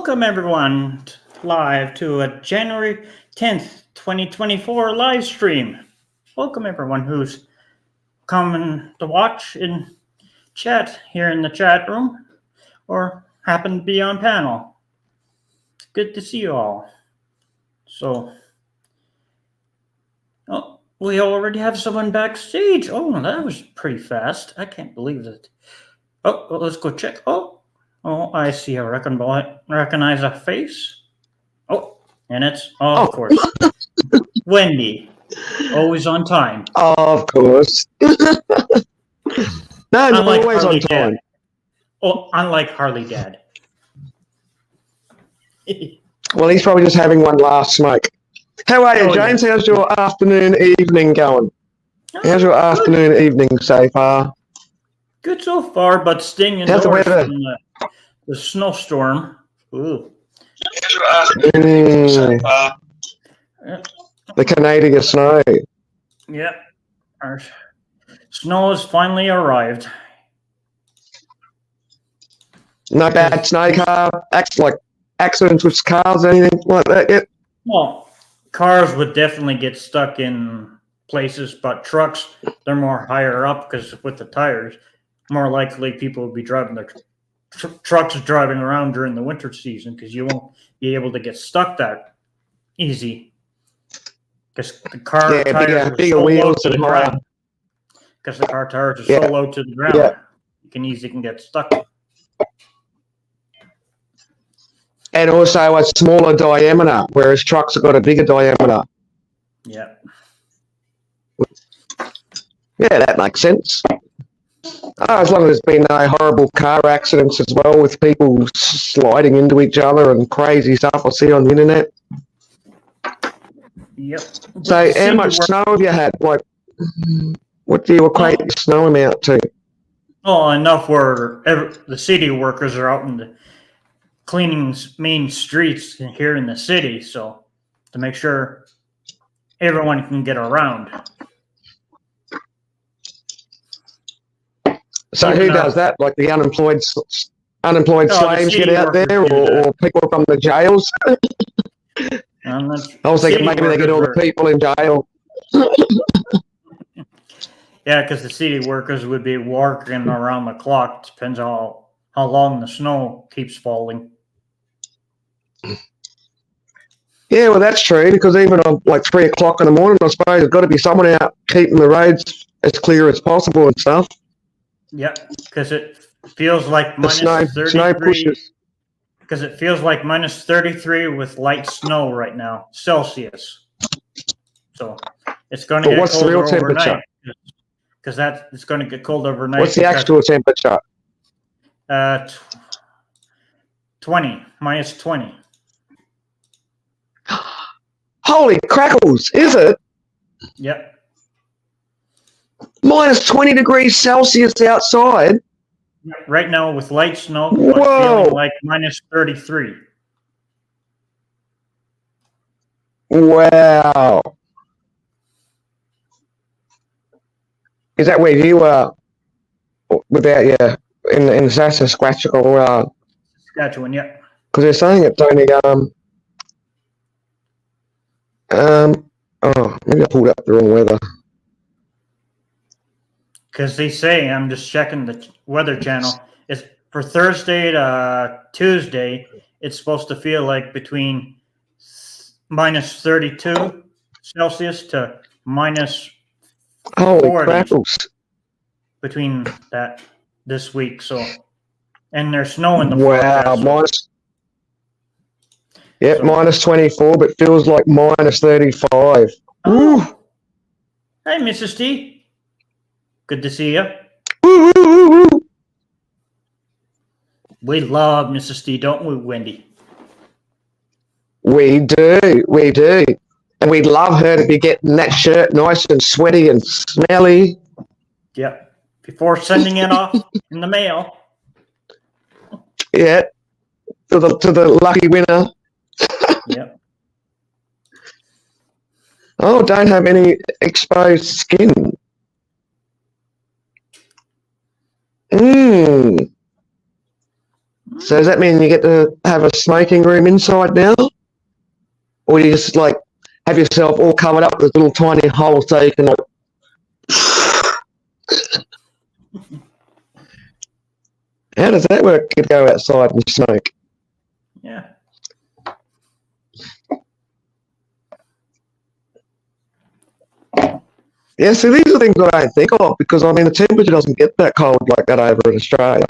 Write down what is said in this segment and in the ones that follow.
Welcome everyone live to a January 10th, 2024 live stream. Welcome everyone who's coming to watch and chat here in the chat room or happen to be on panel. It's good to see you all. So, we already have someone backstage. Oh, that was pretty fast. I can't believe it. Oh, well, let's go check. Oh, I see. I recognize a face. Oh, and it's, of course, Wendy. Always on time. Of course. No, Unlike always Harley on time. Dad. Oh, unlike Harley Dad. Well, he's probably just having one last smoke. How are you, James? Yeah. How's your afternoon, evening going? How's your afternoon, evening so far? Good so far, but staying How's the indoors weather? from the snowstorm. Ooh. The Canadian snow. Yeah. Our snow has finally arrived. No bad snow car, accidents with cars, anything like that yet? Well, cars would definitely get stuck in places, but trucks, they're more higher up because with the tires, more likely people will be driving their trucks driving around during the winter season because you won't be able to get stuck that easy because the car tires are bigger so low wheels to the and ground. Because the car tires are so low to the ground, you can easily get stuck. And also a smaller diameter, whereas trucks have got a bigger diameter. Yeah. Yeah, that makes sense. As long as there's been no horrible car accidents as well with people sliding into each other and crazy stuff I see on the internet. Yep. So how much snow have you had? Like, what do you equate the snow amount to? Oh, enough where the city workers are out in the cleaning main streets here in the city, so to make sure everyone can get around. So who does that? Like the unemployed slaves get out there, or people from the jails? I was thinking maybe they get all the people in jail. Yeah, because the city workers would be working around the clock. Depends how long the snow keeps falling. Yeah, well, that's true, because even on like 3 o'clock in the morning, I suppose there's got to be someone out keeping the roads as clear as possible and stuff. Yep, because it feels like minus 33. Because it feels like minus 33 with light snow right now, Celsius. So it's going to get what's the real temperature? Because it's going to get cold overnight. What's the actual temperature? 20, minus 20. Holy crackles, is it? Yep. Minus 20 degrees Celsius outside. Right now with light snow, whoa, feeling like minus 33. Wow. Is that where you are? Without in Saskatchewan or Saskatchewan, yeah. Because they're saying it's only maybe I pulled up the wrong weather. Because they say, I'm just checking the Weather Channel, it's for Thursday to Tuesday, it's supposed to feel like between minus 32 Celsius to minus 40 crackles. Between that this week. So, and there's snow in the forecast. Minus 24, but feels like minus 35. Oh. Hey, Mrs. T. Good to see you. We love Mrs. T, don't we, Wendy? We do. And we'd love her to be getting that shirt nice and sweaty and smelly. Yep. Before sending it off in the mail. Yeah. To the lucky winner. Yep. Oh, don't have any exposed skin. So does that mean you get to have a smoking room inside now? Or you just like have yourself all covered up with little tiny holes so you can like how does that work to go outside and smoke? Yeah. Yeah, see, these are things I don't think of because, I mean, the temperature doesn't get that cold like that over in Australia.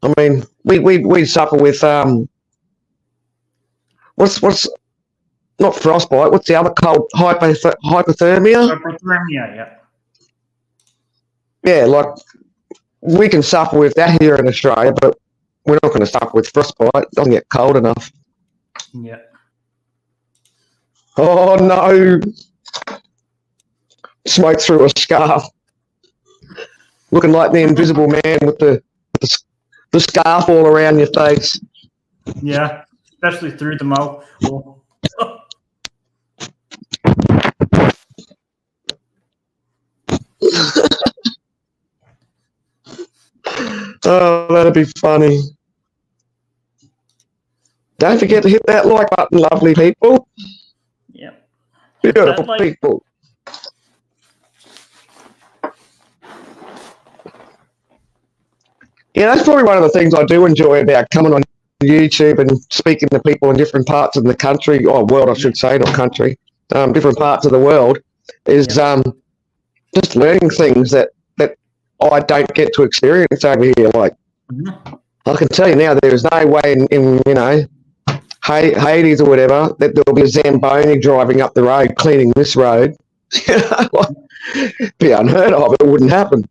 I mean, we suffer with, what's not frostbite, what's the other cold, hypothermia? Hypothermia, yeah. Yeah, like, we can suffer with that here in Australia, but we're not going to suffer with frostbite. It doesn't get cold enough. Yeah. Oh, no. Smoke through a scarf. Looking like the invisible man with the scarf all around your face. Yeah. Especially through the mouth. Well, Oh, that'd be funny. Don't forget to hit that like button, lovely people. yeah. Beautiful Like- people. Yeah, that's probably one of the things I do enjoy about coming on YouTube and speaking to people in different parts of the country, or world, I should say, not country, different parts of the world, is just learning things that I don't get to experience over here. Like, I can tell you now, there is no way in you know, Hades or whatever, that there'll be a Zamboni driving up the road cleaning this road. Be unheard of. It wouldn't happen.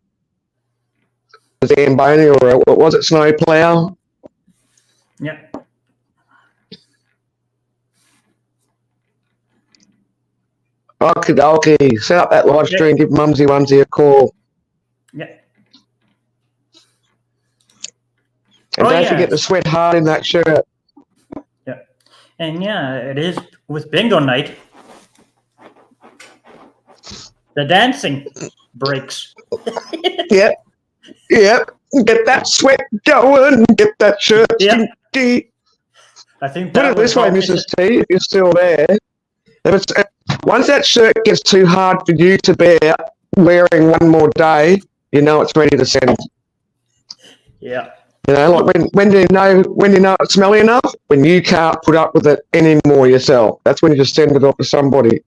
A Zamboni or what was it, snowplow? Yeah. Okay. Set up that live stream. Give Mumsy Wumsy a call. Yeah. And don't forget to sweat hard in that shirt. Yeah. And yeah, it is with bingo night. The dancing breaks. Yep. Get that sweat going. Get that shirt stinky. I think Put it this way, Mrs. T, if you're still there. Once that shirt gets too hard for you to bear wearing one more day, you know it's ready to send. Yeah. You know, like when do you know it's smelly enough? When you can't put up with it anymore yourself. That's when you just send it off to somebody.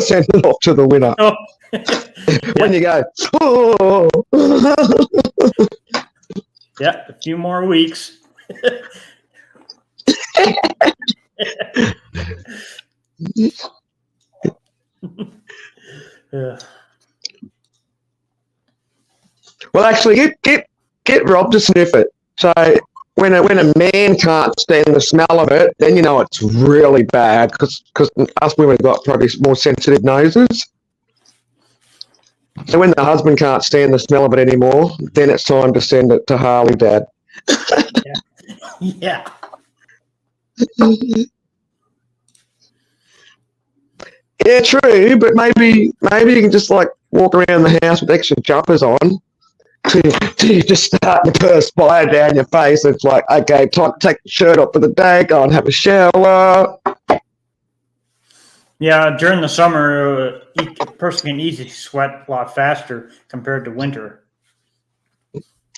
Send it off to the winner. Oh. When you go, oh. Yeah, a few more weeks. Yeah. Well, actually, get Rob to sniff it. So when a man can't stand the smell of it, then you know it's really bad because us women have got probably more sensitive noses. So when the husband can't stand the smell of it anymore, then it's time to send it to Harley Dad. Yeah. Yeah, true, but maybe you can just like walk around the house with extra jumpers on. Till you just start to perspire down your face. It's like, okay, time to take the shirt off for the day, go and have a shower. Yeah, during the summer, a person can easily sweat a lot faster compared to winter.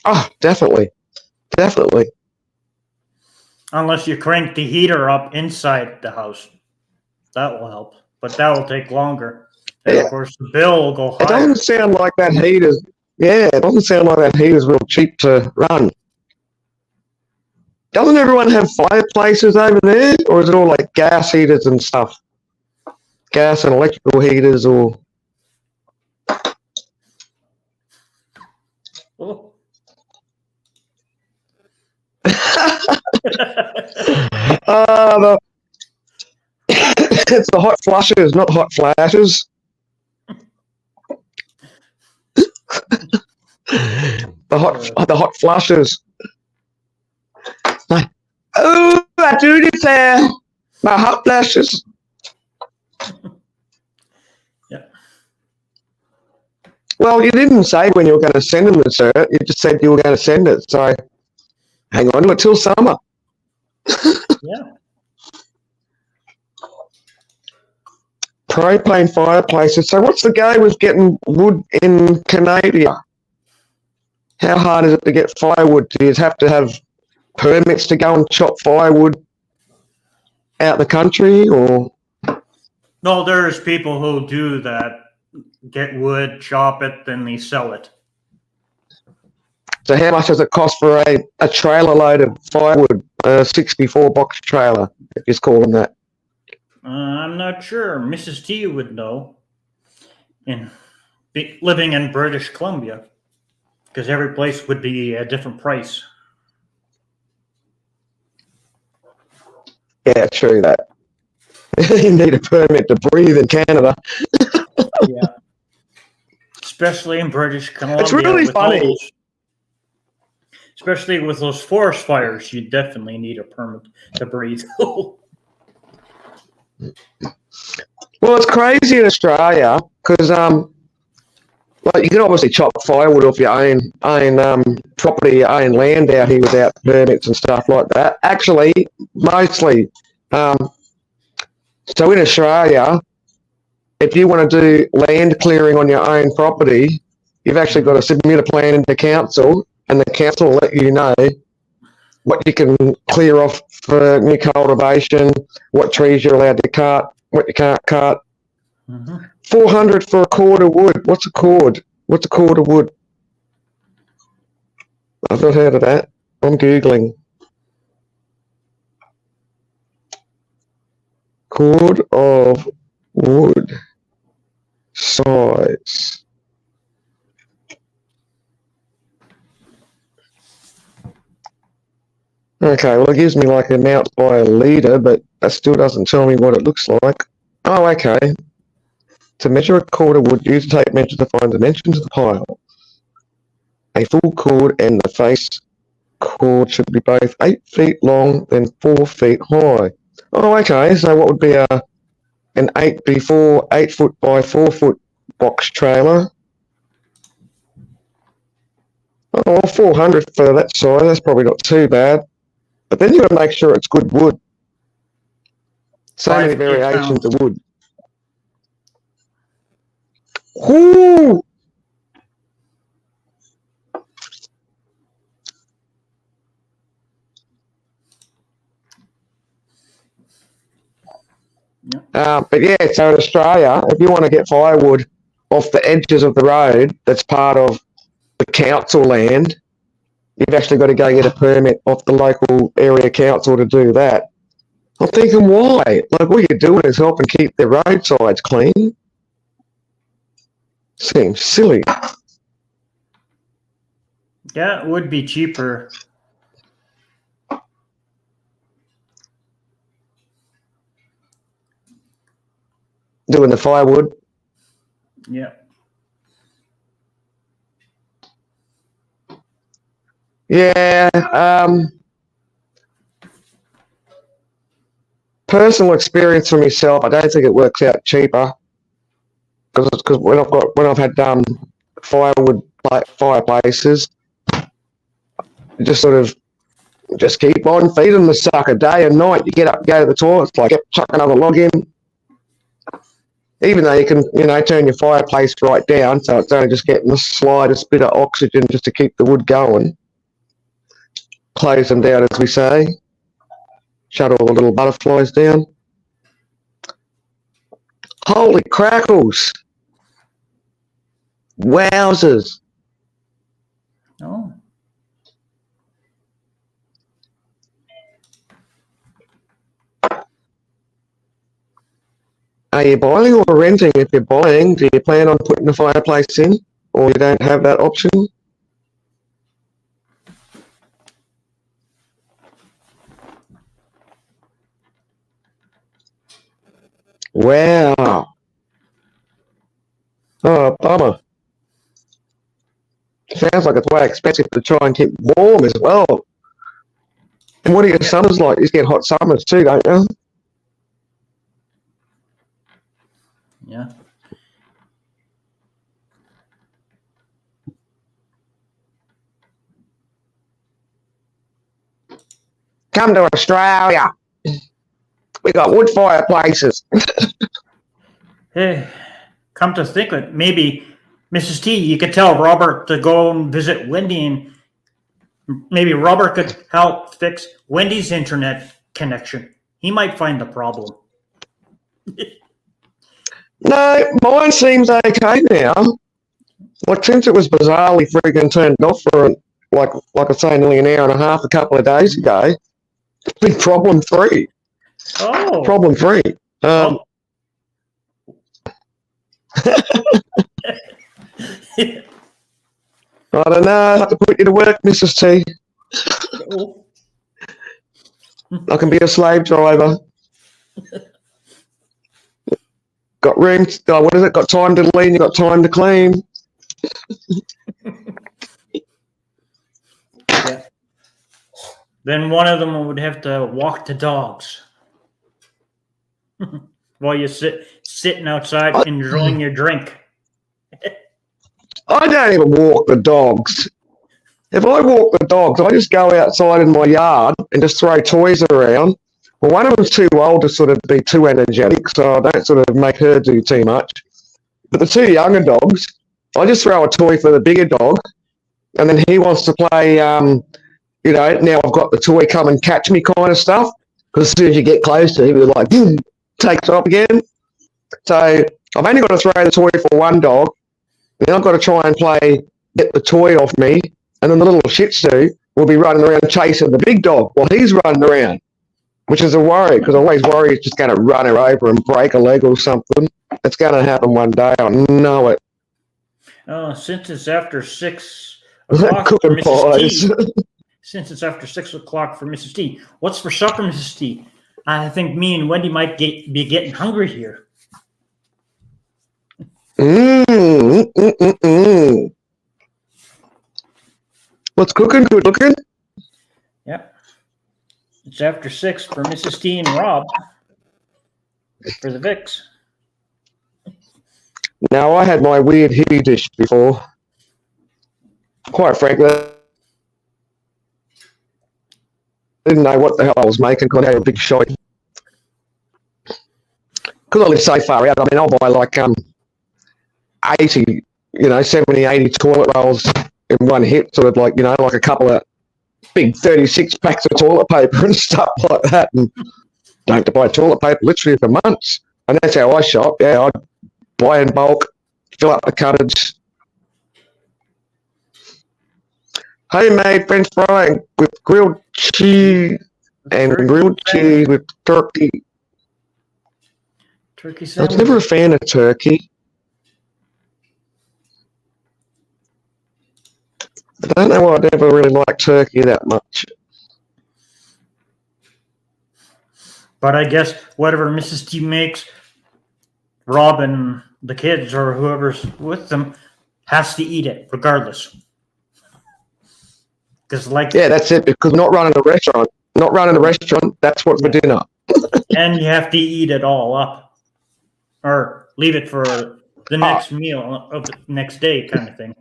Oh, definitely. Unless you crank the heater up inside the house. That will help. But that will take longer. And of course, the bill will go higher. It doesn't sound like that heater's real cheap to run. Doesn't everyone have fireplaces over there? Or is it all like gas heaters and stuff? Gas and electrical heaters or... Oh. It's the hot flushes, not hot flashes. the hot flushes. Oh, I do declare my hot flashes. Yeah. Well, you didn't say when you were going to send them the cert. You just said you were going to send it. So hang on to it till summer. Yeah. Propane fireplaces. So what's the go with getting wood in Canada? How hard is it to get firewood? Do you have to have permits to go and chop firewood out the country, or? No, there's people who do that. Get wood, chop it, then they sell it. So how much does it cost for a trailer load of firewood, a 64 box trailer, if you call them that? I'm not sure. Mrs. T would know. Living in British Columbia, because every place would be a different price. Yeah, true that. You need a permit to breathe in Canada. Yeah. Especially in British Columbia. It's really funny. Especially with those forest fires, you definitely need a permit to breathe. Well, it's crazy in Australia because like you can obviously chop firewood off your own property, your own land out here without permits and stuff like that. Actually, mostly. So in Australia, if you want to do land clearing on your own property, you've actually got to submit a plan into council, and the council will let you know what you can clear off for new cultivation, what trees you're allowed to cut, what you can't cut. Mm-hmm. 400 for a cord of wood. What's a cord? What's a cord of wood? I've not heard of that. I'm Googling. Cord of wood. Size. Okay, well, it gives me like an amount by a litre, but that still doesn't tell me what it looks like. Oh, okay. To measure a cord of wood, use a tape measure to find dimensions of the pile. A full cord and the face cord should be both 8 feet long, then 4 feet high. Oh, okay. So what would be an 8 foot by 4 foot box trailer? Oh, 400 for that size. That's probably not too bad. But then you got to make sure it's good wood. So many variations of wood. Ooh! But yeah, so in Australia, if you want to get firewood off the edges of the road that's part of the council land, you've actually got to go get a permit off the local area council to do that. I'm thinking, why? Like, what you're doing is helping keep the roadsides clean. Seems silly. Yeah, it would be cheaper. Doing the firewood. Yeah. Yeah. Personal experience for myself, I don't think it works out cheaper because when I've had firewood fireplaces, just sort of just keep on feeding the sucker day and night. You get up, go to the toilet, it's like chuck another log in. Even though you can, turn your fireplace right down, so it's only just getting the slightest bit of oxygen just to keep the wood going. Close them down, as we say. Shut all the little butterflies down. Holy crackles! Wowzers! Oh. Are you buying or renting? If you're buying, do you plan on putting the fireplace in, or you don't have that option? Wow. Oh, bummer. Sounds like it's way expensive to try and keep warm as well. And what are your summers like? You get hot summers too, don't you? Yeah. Come to Australia. We got wood fireplaces. Hey, come to think of it, maybe Mrs. T, you could tell Robert to go and visit Wendy, and maybe Robert could help fix Wendy's internet connection. He might find the problem. No, mine seems okay now. Like, since it was bizarrely freaking turned off for, like I say, nearly an hour and a half a couple of days ago, it's been problem free. Oh. Problem free. Oh. I don't know. I have to put you to work, Mrs. T. I can be a slave driver. Got room. What is it? Got time to lean. You got time to clean. Yeah. Then one of them would have to walk the dogs while you sitting outside enjoying your drink. I don't even walk the dogs. If I walk the dogs, I just go outside in my yard and just throw toys around. Well, one of them's too old to sort of be too energetic, so I don't sort of make her do too much. But the two younger dogs, I just throw a toy for the bigger dog, and then he wants to play, now I've got the toy come and catch me kind of stuff, because as soon as you get closer, he'll be like, boom, takes off again. So I've only got to throw the toy for one dog, then I've got to try and get the toy off me, and then the little Shih Tzu will be running around chasing the big dog while he's running around, which is a worry, because I always worry it's just going to run her over and break a leg or something. It's going to happen one day. I know it. Since it's after 6 o'clock for Mrs. T. Since it's after 6 o'clock for Mrs. T. What's for supper, Mrs. T? I think me and Wendy might be getting hungry here. What's cooking? Good looking? Yep. It's after 6 for Mrs. T and Rob for the Vicks. Now, I had my weird hippie dish before. Quite frankly, I didn't know what the hell I was making because I had a big shot. Because I live so far out, I mean, I'll buy like 70, 80 toilet rolls in one hit, sort of like, like a couple of big 36 packs of toilet paper and stuff like that. And don't have to buy toilet paper literally for months. And that's how I shop. Yeah, I buy in bulk, fill up the cupboards. Homemade French fry with grilled cheese and grilled cheese with turkey. Turkey I sandwich. was never a fan of turkey. I don't know why I never really liked turkey that much. But I guess whatever Mrs. T makes, Rob and the kids or whoever's with them has to eat it regardless. Because yeah, that's it. Because not running a restaurant, that's what for dinner. And you have to eat it all up, or leave it for the next meal of the next day, kind of thing.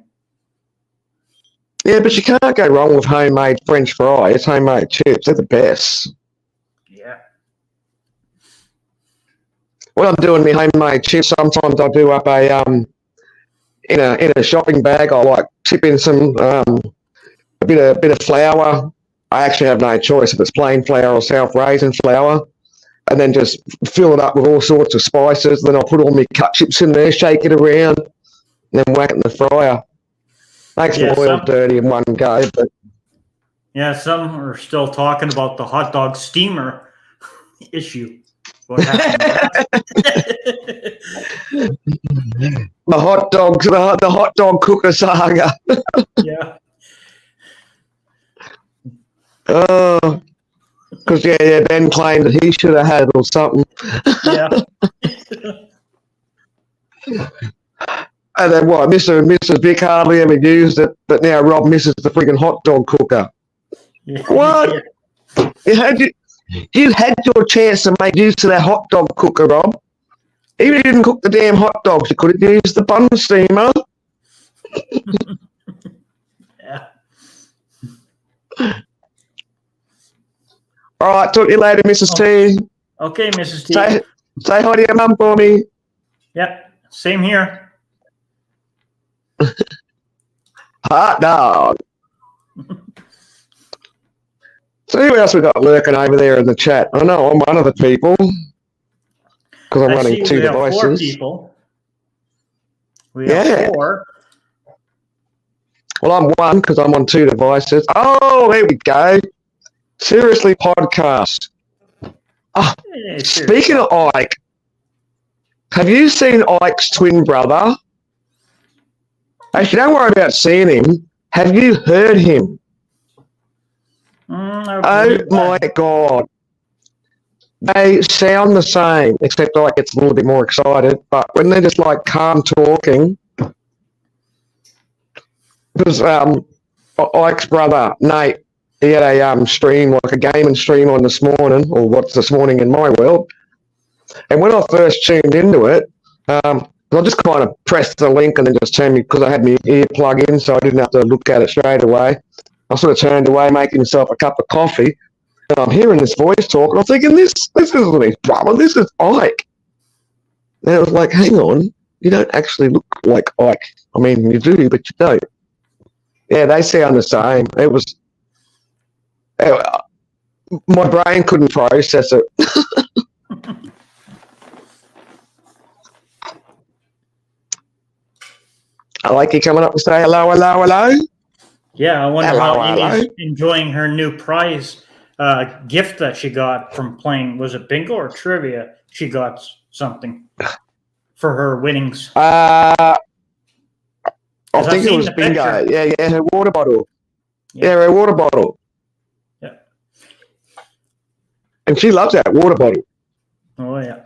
Yeah, but you can't go wrong with homemade French fries, homemade chips. They're the best. Yeah. When I'm doing my homemade chips, sometimes I'll do up in a shopping bag. I'll like tip in some a bit of flour. I actually have no choice if it's plain flour or self-raising flour, and then just fill it up with all sorts of spices. Then I'll put all my cut chips in there, shake it around, and then whack it in the fryer. Makes the oil dirty in one go. But yeah, some are still talking about the hot dog steamer issue. What happened? the hot dog cooker saga. Yeah. Because Ben claimed that he should have had it or something. Yeah. And then what? Mrs. Vic hardly ever used it, but now Rob misses the freaking hot dog cooker. Yeah. What? Yeah. You had your chance to make use of that hot dog cooker, Rob. Even if you didn't cook the damn hot dogs, you could have used the bun steamer. Yeah. All right, talk to you later, Mrs. T. Okay, Mrs. T. Say hi to your mum for me. Yep, same here. Hot dog. So who else we got lurking over there in the chat? I know I'm one of the people because I'm I running see two we have 4 devices. people. We have 4. Well, I'm one because I'm on 2 devices. Oh, there we go. Seriously podcast. Oh, Hey, speaking of Ike, have you seen Ike's twin brother? Actually, don't worry about seeing him. Have you heard him? Oh my God. They sound the same, except Ike gets a little bit more excited. But when they're just like calm talking, because Ike's brother, Nate, he had a stream, like a gaming stream on this morning, or what's this morning in my world. And when I first tuned into it, I just kind of pressed the link and then just turned me, because I had my ear plug in, so I didn't have to look at it straight away. I sort of turned away, making myself a cup of coffee, and I'm hearing this voice talk, and I'm thinking, this isn't his brother, this is Ike. And I was like, hang on, you don't actually look like Ike. I mean, you do, but you don't. Yeah, they sound the same. It was... my brain couldn't process it. I like you coming up to say hello, hello, hello. Yeah, I wonder Hello, how hello. Amy's enjoying her new prize gift that she got from playing. Was it bingo or trivia? She got something for her winnings. I think I've it seen was the bingo. picture. Yeah, her water bottle. Yeah. Yeah, her water bottle. Yeah. And she loves that water bottle. Oh, yeah.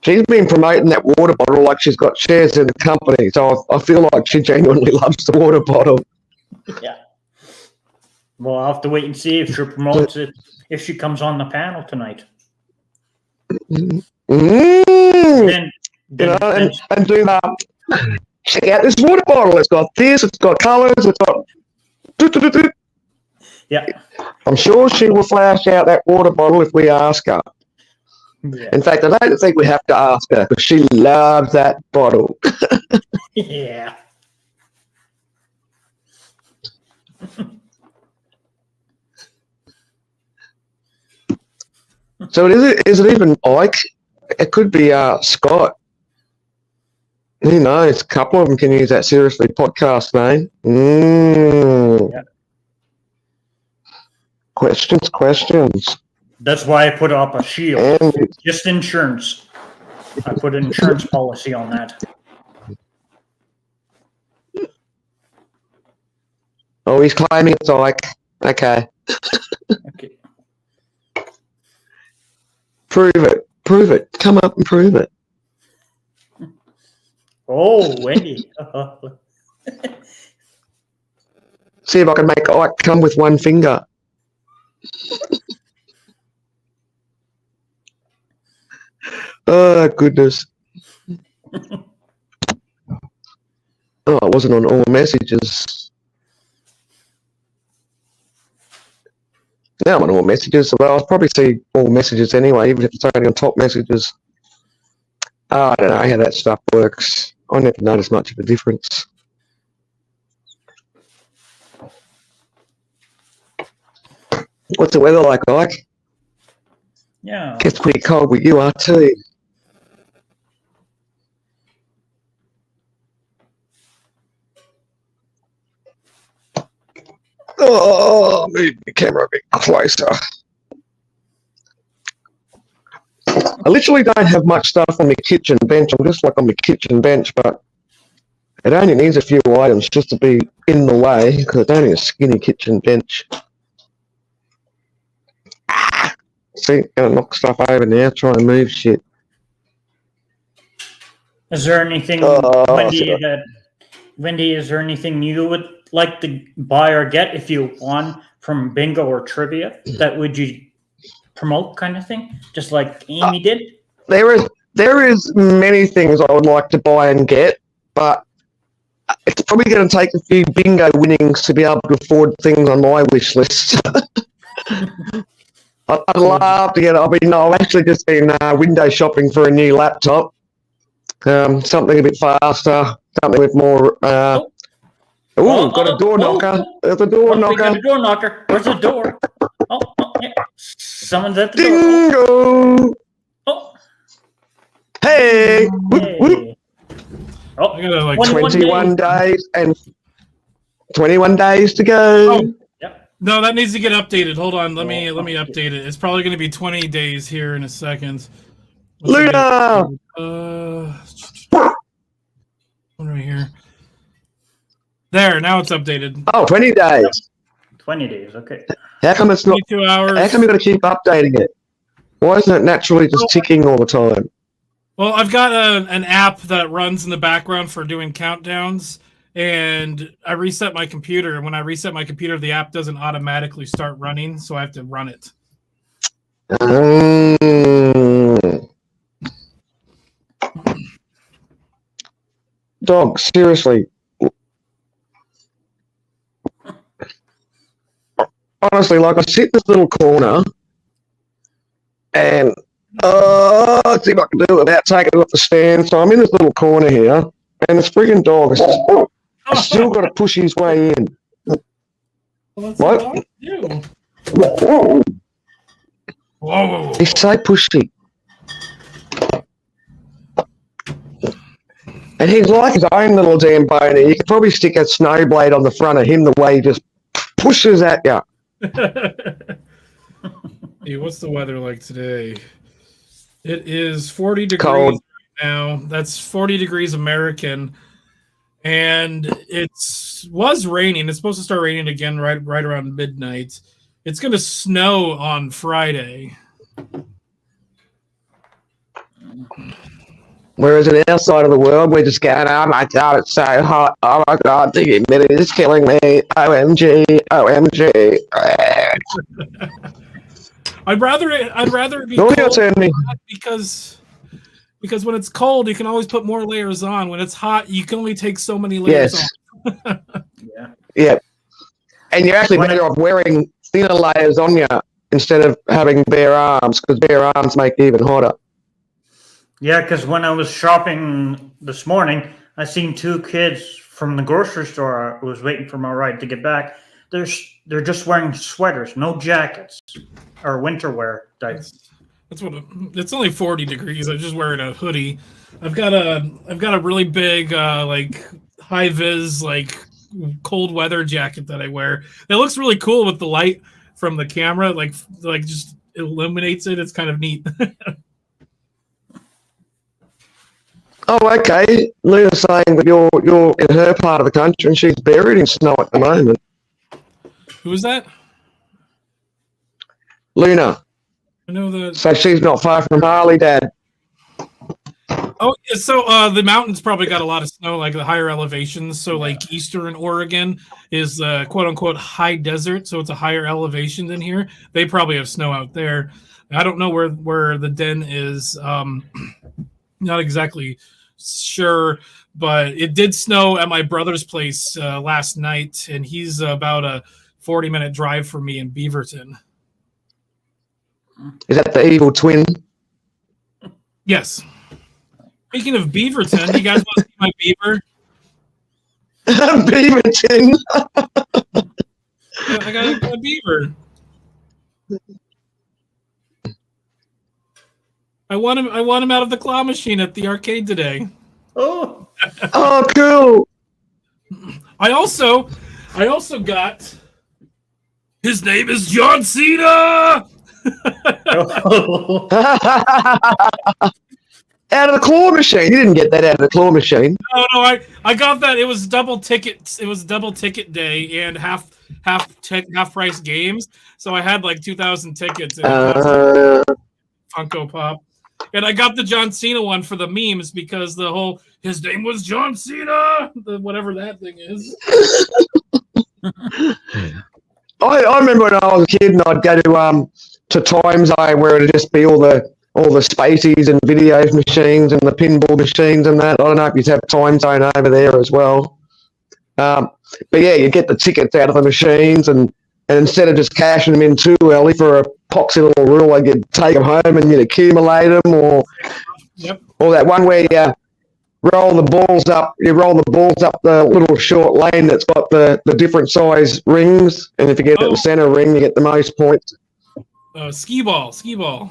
She's been promoting that water bottle like she's got shares in the company. So I feel like she genuinely loves the water bottle. Yeah. Well, I'll have to wait and see if she promotes it, if she comes on the panel tonight. Mm. Then And do that. Check out this water bottle. It's got this, it's got colours, it's got... Yeah. I'm sure she will flash out that water bottle if we ask her. Yeah. In fact, I don't think we have to ask her because she loves that bottle. Yeah. So is it even Ike? It could be Scott. Who knows? A couple of them can use that Seriously podcast name. Yeah. Questions. That's why I put up a shield. And Just insurance. I put an insurance policy on that. oh, he's claiming it's Ike. Okay. Okay. Prove it. Come up and prove it. Oh, Wendy. See if I can make Ike come with one finger. Oh, goodness. Oh, it wasn't on all messages. Now I'm on all messages. Well, I'll probably see all messages anyway, even if it's only on top messages. I don't know how that stuff works. I never noticed much of a difference. What's the weather like, Ike? Yeah. Gets pretty cold where you are too. Oh, move the camera a bit closer. I literally don't have much stuff on the kitchen bench. I'm just like on the kitchen bench, but it only needs a few items just to be in the way because it's only a skinny kitchen bench. See, gonna knock stuff over now, try and move shit. Is there anything, Oh, Wendy, is there anything you would like to buy or get if you won from bingo or trivia that would you promote kind of thing? Just like Amy did? There is many things I would like to buy and get, but it's probably going to take a few bingo winnings to be able to afford things on my wish list. I'd love to get. I've actually just been window shopping for a new laptop. Something a bit faster, something with more. Got a door knocker. There's a door We got knocker. a door knocker. Where's the door? Yeah. Someone's at the door. Dingo. Oh, Hey. Whoop, whoop. hey. Oh, I gotta like 21 days and 21 days to go. Oh. No, that needs to get updated. Hold on, let me update it. It's probably going to be 20 days here in a second. Luna! One right here. There, now it's updated. Oh, 20 days. 20 days. Okay. How come it's not? 22 hours. How come you got to keep updating it? Why isn't it naturally just ticking all the time? Well, I've got an app that runs in the background for doing countdowns, and I reset my computer. And when I reset my computer, the app doesn't automatically start running, so I have to run it. Dog, seriously. Honestly, like I sit in this little corner and let's see if I can do it without taking it off the stand. So I'm in this little corner here and this friggin' dog has still got to push his way in. Well, that's What? I do. Whoa. Whoa. He's so pushy. And he's like his own little damn pony. You could probably stick a snow blade on the front of him the way he just pushes at you. Hey, what's the weather like today? It is 40 degrees Cold. right now. That's 40 degrees American. And was raining. It's supposed to start raining again right around midnight. It's going to snow on Friday. Whereas in our side of the world, we're just going, oh my God, it's so hot. Oh my God, the humidity is killing me. OMG, OMG. I'd rather it be Don't you cold tell me. because when it's cold, you can always put more layers on. When it's hot, you can only take so many layers Yes. on. Yeah. Yeah. And you're actually better off wearing thinner layers on you instead of having bare arms, because bare arms make you even hotter. Yeah, because when I was shopping this morning, I seen two kids from the grocery store who was waiting for my ride to get back. They're just wearing sweaters, no jackets or winter wear type. That's what it's only 40 degrees. I'm just wearing a hoodie. I've got a really big like high vis like cold weather jacket that I wear. It looks really cool with the light from the camera, like just illuminates it. It's kind of neat. Oh, okay. Luna's saying that you're in her part of the country and she's buried in snow at the moment. Who is that? Luna. I know that. So she's not far from Harley, Dad. Oh, so the mountains probably got a lot of snow, like the higher elevations. So like eastern Oregon is quote unquote high desert, so it's a higher elevation than here. They probably have snow out there. I don't know where the den is. Not exactly sure, but it did snow at my brother's place last night, and he's about a 40-minute drive from me in Beaverton. Is that the evil twin? Yes. Speaking of Beaverton, you guys want to see my beaver? Beaverton. Yeah, I got a beaver. I want him out of the claw machine at the arcade today. Oh, Oh, cool. I also got his name is John Cena. Out of the claw machine. You didn't get that out of the claw machine. No, I got that. It was double ticket. It was double ticket day and half price games. So I had like 2,000 tickets and Funko Pop. And I got the John Cena one for the memes because the whole his name was John Cena, whatever that thing is. I remember when I was a kid and I'd go to Time Zone where it'd just be all the spaceys and video machines and the pinball machines and that. I don't know if you'd have Time Zone over there as well. But yeah, you get the tickets out of the machines and And instead of just cashing them in too early for a poxy little rule, like you'd take them home and you'd accumulate them, or that one where you roll the balls up the little short lane that's got the different size rings, and if you get at the center ring, you get the most points. Skee ball. Skee ball,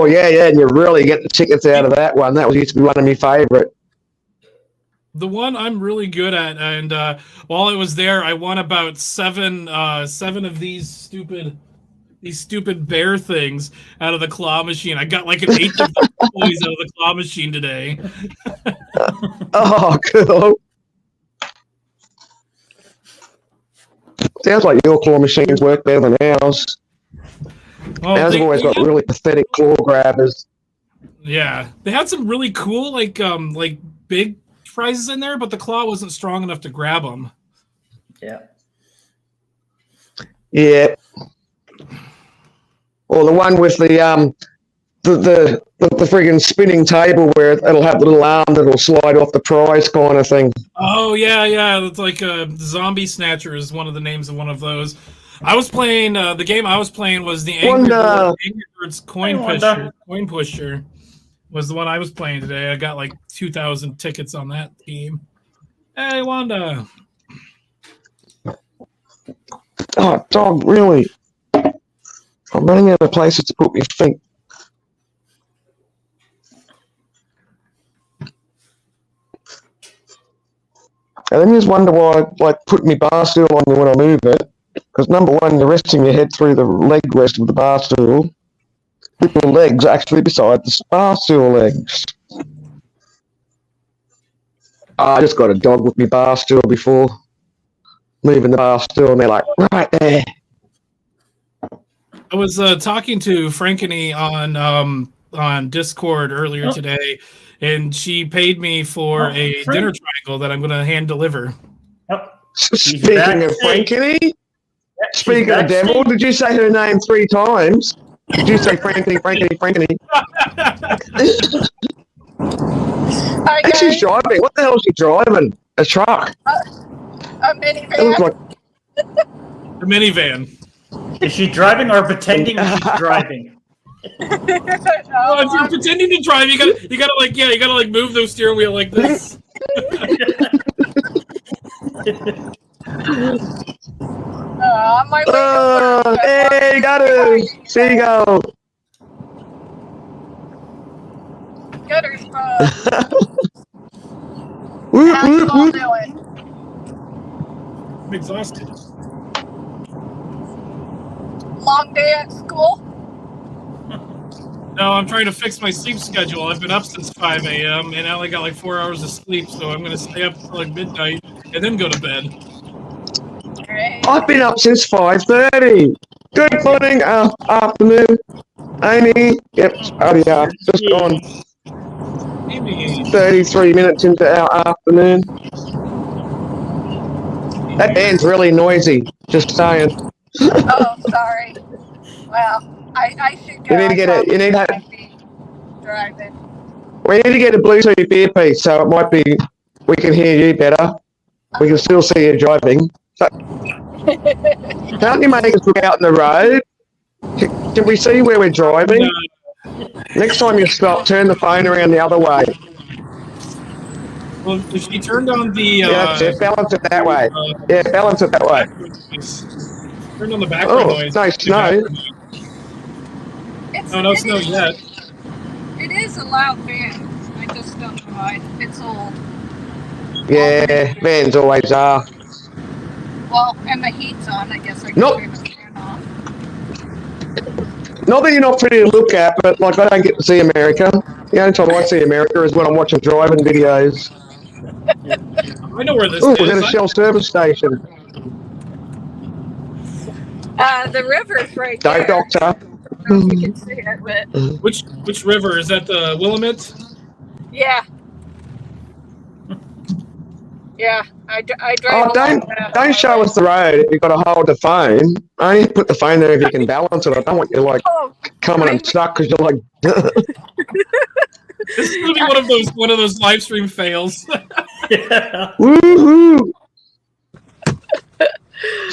yeah, and you really get the tickets out of that one. That used to be one of my favourite. The one I'm really good at, and while I was there, I won about seven of these stupid bear things out of the claw machine. I got like an 8 of the toys out of the claw machine today. Oh, cool. Sounds like your claw machines work better than ours. Ours have always got really pathetic claw grabbers. Yeah, they had some really cool like big prizes in there, but the claw wasn't strong enough to grab them. Yeah. Yeah. Or the one with the friggin' spinning table where it'll have the little arm that'll slide off the prize kind of thing. Oh yeah. It's like Zombie Snatcher is one of the names of one of those. I was playing the game I was playing was the Angry Birds Coin Pusher was the one I was playing today. I got like 2,000 tickets on that team. Hey, Wanda. Oh, dog, really? I'm running out of places to put my feet. And then you just wonder why I like put my bar stool on you when I move it. Because number one, you're resting your head through the leg rest of the bar stool. With your legs actually beside the bar stool legs. I just got a dog with my bar stool before moving the bar stool, and they're like, right there. I was talking to Frankeny on Discord earlier today, and she paid me for a dinner triangle that I'm going to hand deliver. Speaking of Frankeny, speaking of devil, did you say her name 3 times? Did you say Frankeny? Hi, guys. She's driving. What the hell is she driving? A truck. A minivan. It looks like The minivan. Is she driving or pretending she's driving? Well, if you're pretending to drive, you gotta move the steering wheel like this. On my way to work. Hey, got it. There you go. Gutters, Whoop, How you whoop, all whoop. doing? I'm exhausted. Long day at school? No, I'm trying to fix my sleep schedule. I've been up since 5 a.m. and I only got like 4 hours of sleep, so I'm going to stay up till like midnight and then go to bed. Great. I've been up since 5:30. Good morning, afternoon, Amy. Yep, yeah, just gone. Amy. 33 minutes into our afternoon. That band's really noisy. Just saying. Oh, sorry. Well, I should go. You need to get it. You need to have. Driving. We need to get a Bluetooth earpiece, so it might be. We can hear you better. We can still see you driving. So, can't you make us look out in the road? Can we see where we're driving? Next time you stop, turn the phone around the other way. Well, if you turned on the Yeah, balance it that way. Yeah, balance it that way. Turn on the background noise. No snow. No snow yet. It is a loud band. I just don't know why. It's old. Yeah, vans always are. Well, and the heat's on. I guess I can Nope. turn the fan off. Not that you're not pretty to look at, but like I don't get to see America. The only time I see America is when I'm watching driving videos. I know where this Ooh, is. we're at a Shell service station. The river's right No, there. doctor. I don't know if you can see it, but Which river is that? The Willamette? yeah. Yeah, I drive Oh, along that. don't show us the road if you've got to hold the phone. Only put the phone there if you can balance it. I don't want you like Oh, coming unstuck because you're like. This is gonna be one of those live stream fails. Yeah. Woohoo!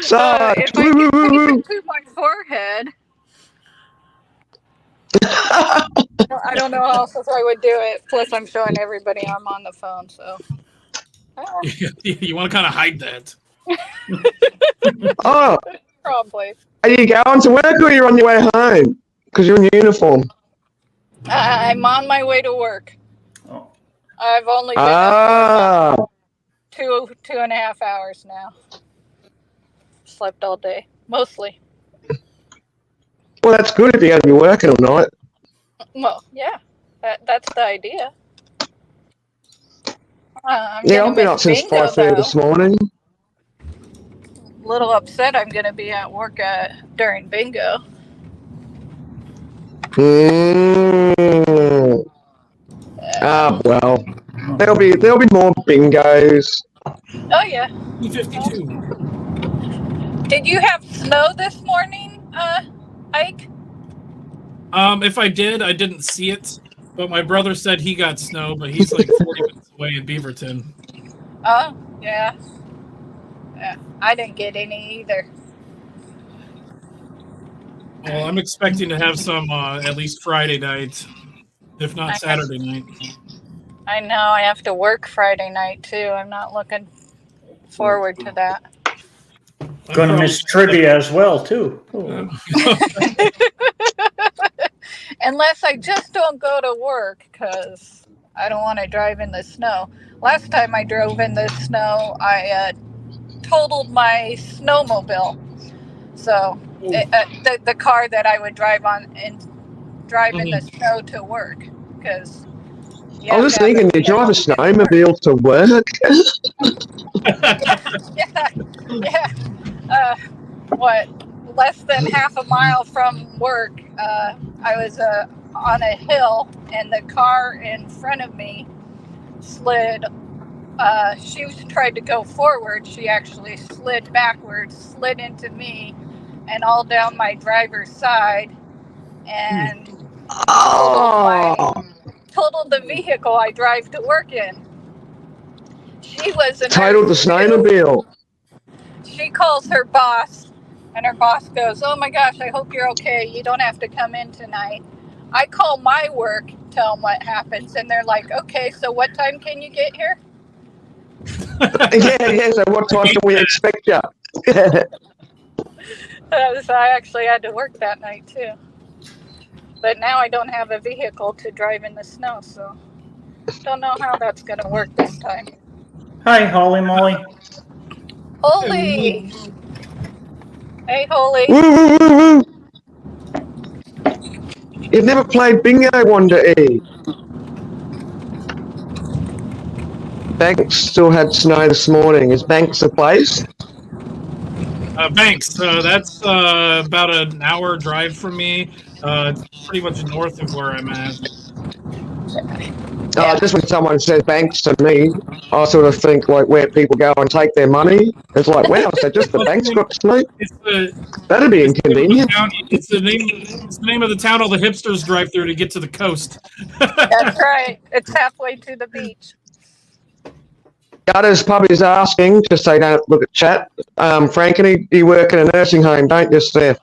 Sucks. If I Woo, could woo, tape woo, it to my forehead, I don't know how else I would do it. Plus, I'm showing everybody I'm on the phone, so. You want to kind of hide that. woo. Oh, Probably. are you going to work or you're on your way home? Because you're in uniform. I'm on my way to work. Oh, I've only been up for about Ah, 2.5 hours now. Slept all day, mostly. well, that's good if you're going to be working all night. Well, yeah, that's the idea. I'm Yeah, gonna I've been miss up since bingo 5:30 though. this morning. A little upset I'm gonna be at work during bingo. Mm. Ah, well, there'll be more bingos. Oh yeah. 52. Did you have snow this morning, Ike? If I did, I didn't see it. But my brother said he got snow, but he's like 40 minutes away in Beaverton. Oh yeah. Yeah. I didn't get any either. Well, I'm expecting to have some at least Friday night, if not Saturday night. I know I have to work Friday night too. I'm not looking forward to that. gonna miss trivia as well too. Oh. Unless I just don't go to work because I don't want to drive in the snow. Last time I drove in the snow, I totaled my snowmobile. So the car that I would drive on and drive in the snow to work because. I was thinking, you drive a snowmobile to work? Yeah. What? Less than half a mile from work, I was on a hill, and the car in front of me slid. She tried to go forward. She actually slid backwards, slid into me, and all down my driver's side, and totaled the vehicle I drive to work in. She was a Totaled the nurse, too. snowmobile. She calls her boss, and her boss goes, "Oh my gosh, I hope you're okay. You don't have to come in tonight." I call my work, tell them what happens, and they're like, "Okay, so what time can you get here?" Yeah, so what time can we expect you? So I actually had to work that night too. But now I don't have a vehicle to drive in the snow, so don't know how that's going to work this time. Hi, Holly Molly. Holy! Hey, Holy. Woo, woo, woo, woo. You've never played bingo, Wonder E. Banks still had snow this morning. Is Banks a place? Banks, that's about an hour drive from me. It's pretty much north of where I'm at. Just when someone says Banks to me, I sort of think like where people go and take their money. It's like, wow, so just the Banks got snow? That'd be inconvenient. It's the name of the town all the hipsters drive through to get to the coast. That's right. It's halfway to the beach. Gutters Pub is asking, just so you don't look at chat. Frankeny, you work in a nursing home, don't you, Steph?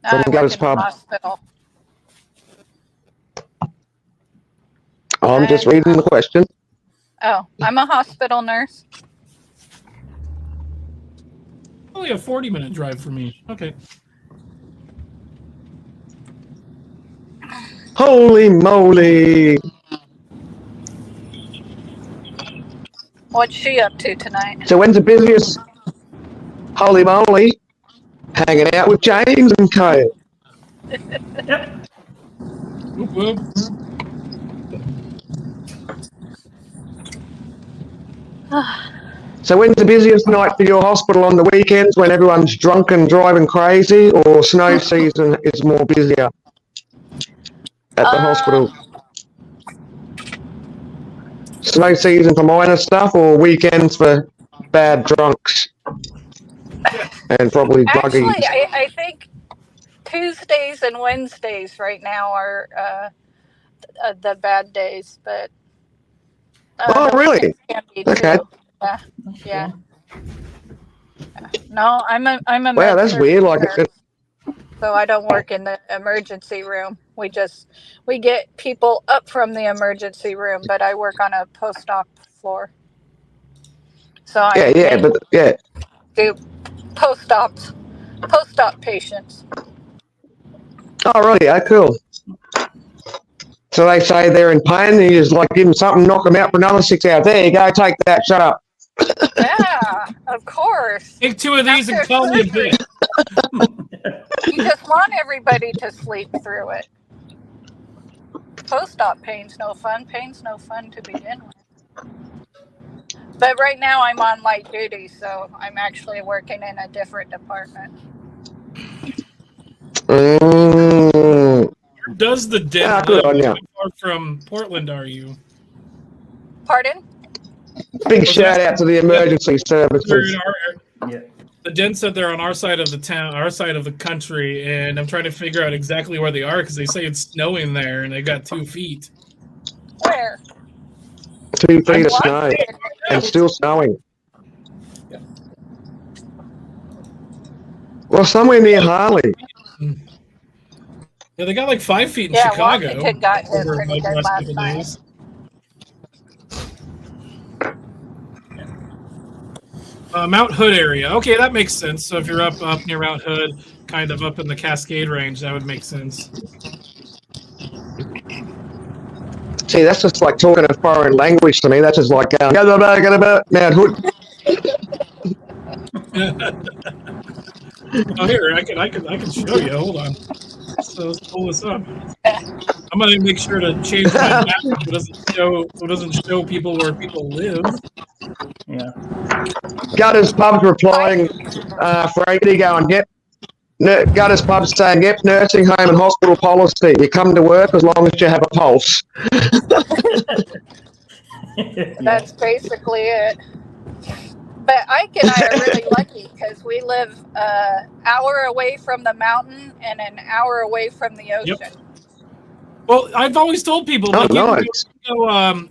I work Gutters in Pub. the hospital. I'm just reading the question. Oh, I'm a hospital nurse. Only a 40-minute drive for me. Okay. Holy moly. What's she up to tonight? So when's the busiest? Holy moly. Hanging out with James and Co. Yep. Whoop, whoop. So when's the busiest night for your hospital, on the weekends when everyone's drunk and driving crazy, or snow season is more busier at the hospital? Snow season for minor stuff, or weekends for bad drunks and probably druggies? Actually, I think Tuesdays and Wednesdays right now are the bad days, but Oh, the really? weekends can be Okay. too. Yeah. No, I'm a Wow, that's med-surg weird. Like, nurse, so I don't work in the emergency room. We get people up from the emergency room, but I work on a post-op floor. So I yeah, mainly but yeah. do post-op patients. Oh, right, yeah, cool. So they say they're in pain, and you just like give them something, knock them out for another 6 hours. There you go, take that, shut up. Yeah, of course. Take 2 of these and After call me a surgery. bitch. You just want everybody to sleep through it. Post-op pain's no fun. Pain's no fun to begin with. But right now I'm on light duty, so I'm actually working in a different department. Mm. Does the den Ah, good on live? ya. How far from Portland are you? Pardon? Big shout out to the emergency services. Yeah. The den said they're on our side of the town, our side of the country, and I'm trying to figure out exactly where they are because they say it's snowing there and they got 2 feet. Where? 2 feet of What? snow and still snowing. Yeah. Well, somewhere near Harley. Yeah, they got like 5 feet in Yeah, Chicago. Washington got hit over, pretty like, good last last couple night. days. Mount Hood area. Okay, that makes sense. So if you're up near Mount Hood, kind of up in the Cascade range, that would make sense. See, that's just like talking a foreign language to me. That's just like Mount Hood. Oh, here I can show you. Hold on. So let's pull this up. I'm gonna make sure to change my map so it doesn't show people where people live. Yeah. Gutters Pub's replying, Frankie going, yep. Gutters Pub's saying, yep, nursing home and hospital policy. You come to work as long as you have a pulse. That's basically it. But Ike and I are really lucky because we live an hour away from the mountain and an hour away from the ocean. Yep. Well, I've always told people Oh, like nice.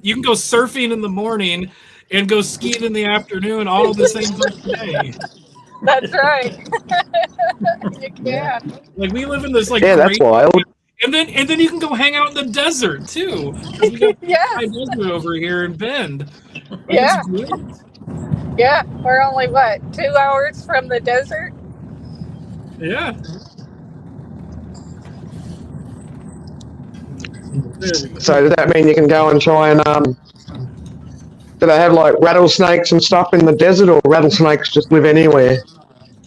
you can go surfing in the morning and go skiing in the afternoon all at the same day. That's right. You can. Like we live in this like Yeah, that's great, wild. and then you can go hang out in the desert too. We got Yeah. high desert over here in Bend. Like, Yeah. it's great. Yeah. We're only, 2 hours from the desert? Yeah. There we go. So does that mean you can go and try and do they have like rattlesnakes and stuff in the desert, or rattlesnakes just live anywhere?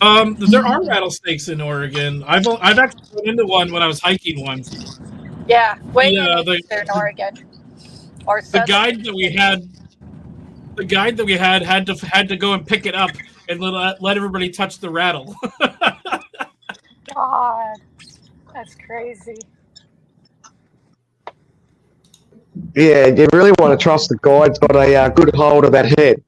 There are rattlesnakes in Oregon. I've actually run into one when I was hiking once. Yeah. Way Yeah, in eastern Oregon. Or The southern. guide that we had to go and pick it up and let everybody touch the rattle. God. That's crazy. Yeah, you really want to trust the guide's got a good hold of that head.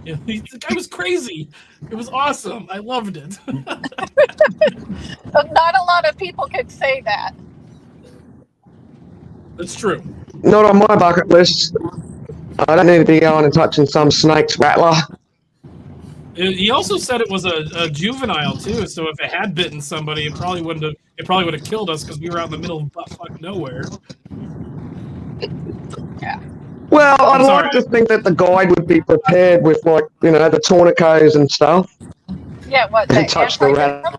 Yeah, the guy was crazy. It was awesome. I loved it. Not a lot of people could say that. That's true. Not on my bucket list. I don't need to be going and touching some snake's rattler. He also said it was a juvenile too. So if it had bitten somebody, it probably would have killed us because we were out in the middle of butt-fuck nowhere. Well, I'd I'm sorry. like to think that the guide would be prepared with, like, you know, the tourniquets and stuff. Yeah, what? And touch the anti-venom?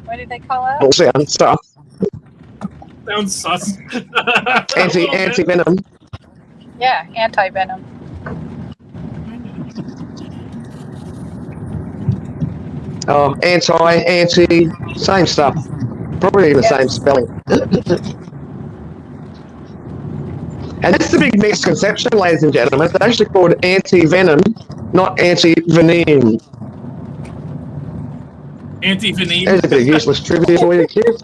What did they call it? Sound stuff. Sounds sus. Anti venom. Yeah, anti-venom. Oh, anti, same stuff. Probably the Yes. same spelling. And that's the big misconception, ladies and gentlemen. It's actually called anti-venom, not anti-venin. Anti-venin. There's a bit of useless trivia for you kids.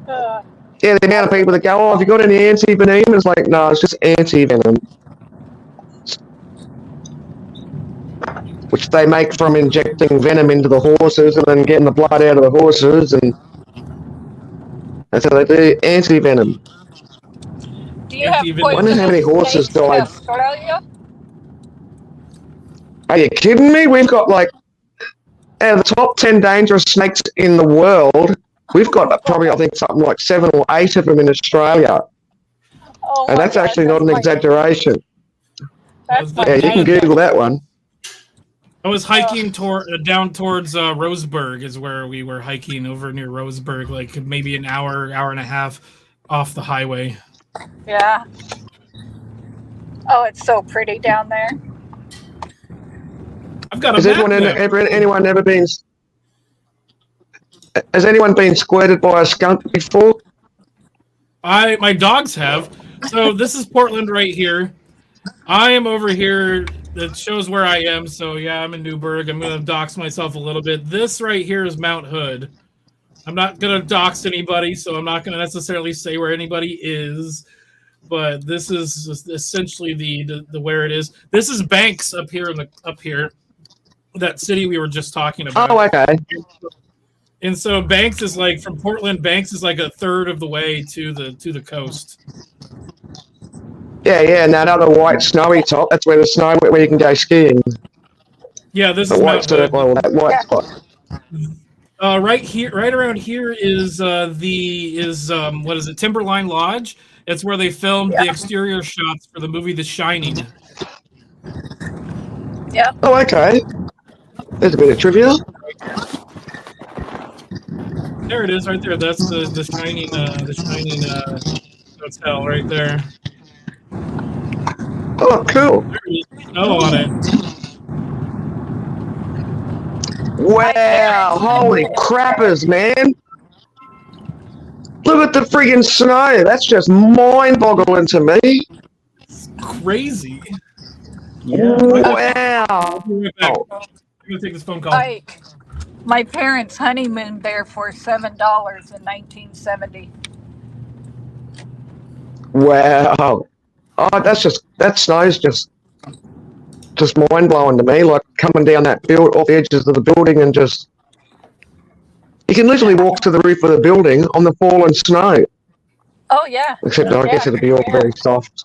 Uh, Yeah, the amount of people that go, oh, have you got any anti-venom? It's like, no, it's just anti-venom. Which they make from injecting venom into the horses and then getting the blood out of the horses, and that's how they do anti-venom. do you have Anti-venom. I wonder how many poisonous horses snakes in died. Australia? Are you kidding me? We've got like out of the top 10 dangerous snakes in the world, we've got probably I think something like 7 or 8 of them in Australia, Oh and my that's God, actually not an my- exaggeration. That's my Yeah, you can neighbor. Google that one. I was hiking down towards Roseburg is where we were hiking over near Roseburg, like maybe an hour and a half off the highway. Yeah. Oh, it's so pretty down there. I've got a Has map anyone now. anyone ever been? Has anyone been squirted by a skunk before? My dogs have. So this is Portland right here. I am over here. That shows where I am. So yeah, I'm in Newburgh. I'm gonna dox myself a little bit. This right here is Mount Hood. I'm not gonna dox anybody, so I'm not gonna necessarily say where anybody is. But this is essentially the where it is. This is Banks up here up here. That city we were just talking about. Oh, okay. And so Banks is like from Portland. Banks is like a third of the way to the coast. Yeah, and that other white snowy top, that's where the snow, where you can go skiing. Yeah, this The is white Mount Hood. circle, that white Yeah. spot. Right here, right around here is what is it? Timberline Lodge. It's where they filmed the exterior shots for the movie The Shining. Oh, okay. There's a bit of trivia. There it is, right there. That's the Shining hotel right there. Oh, cool. There it is. Snow on it. Wow, holy crappers, man. Look at the friggin' snow. That's just mind-boggling to me. Crazy. Yeah. Wow. I'll be right back. I'm gonna take this phone call. My parents honeymooned there for $7 in 1970. Wow. Oh, that snow's just mind-blowing to me. Like coming down that build off the edges of the building and just you can literally walk to the roof of the building on the fallen snow. Oh yeah. Except I guess it'll be all very soft.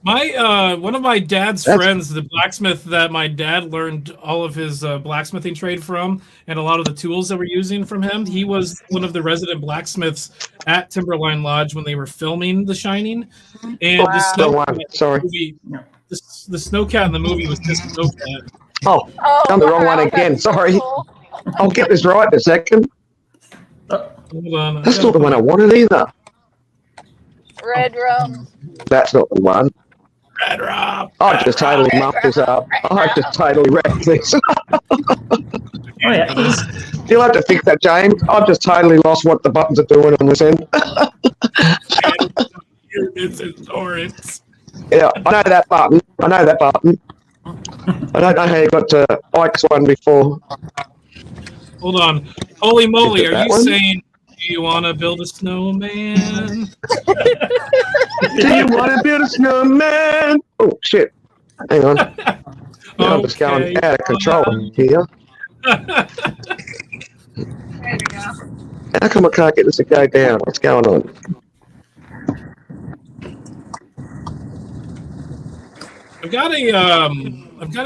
My one of my dad's That's- friends, the blacksmith that my dad learned all of his blacksmithing trade from, and a lot of the tools that we're using from him. He was one of the resident blacksmiths at Timberline Lodge when they were filming The Shining. And the Wow. Wrong snow one. Sorry. movie, the snowcat in the movie was just snowcat. Oh, Oh, done the wrong one wow, again. that's so Sorry. cool. I'll get this right in a second. Hold on. That's not the one I wanted either. Red rum. That's not the one. Red Rob. I just totally muffed this up. I just totally wrecked this. Oh yeah. You'll have to fix that, James. I've just totally lost what the buttons are doing on this end. It's in Torrance. Yeah, I know that button. I don't know how you got to Ike's one before. Hold on. Holy moly, Is it are that you one? saying do you want to build a snowman? Do you want to build a snowman? Oh, shit. Hang on. I'm just going Okay. out of control here. There you go. How come I can't get this to go down? What's going on? I've got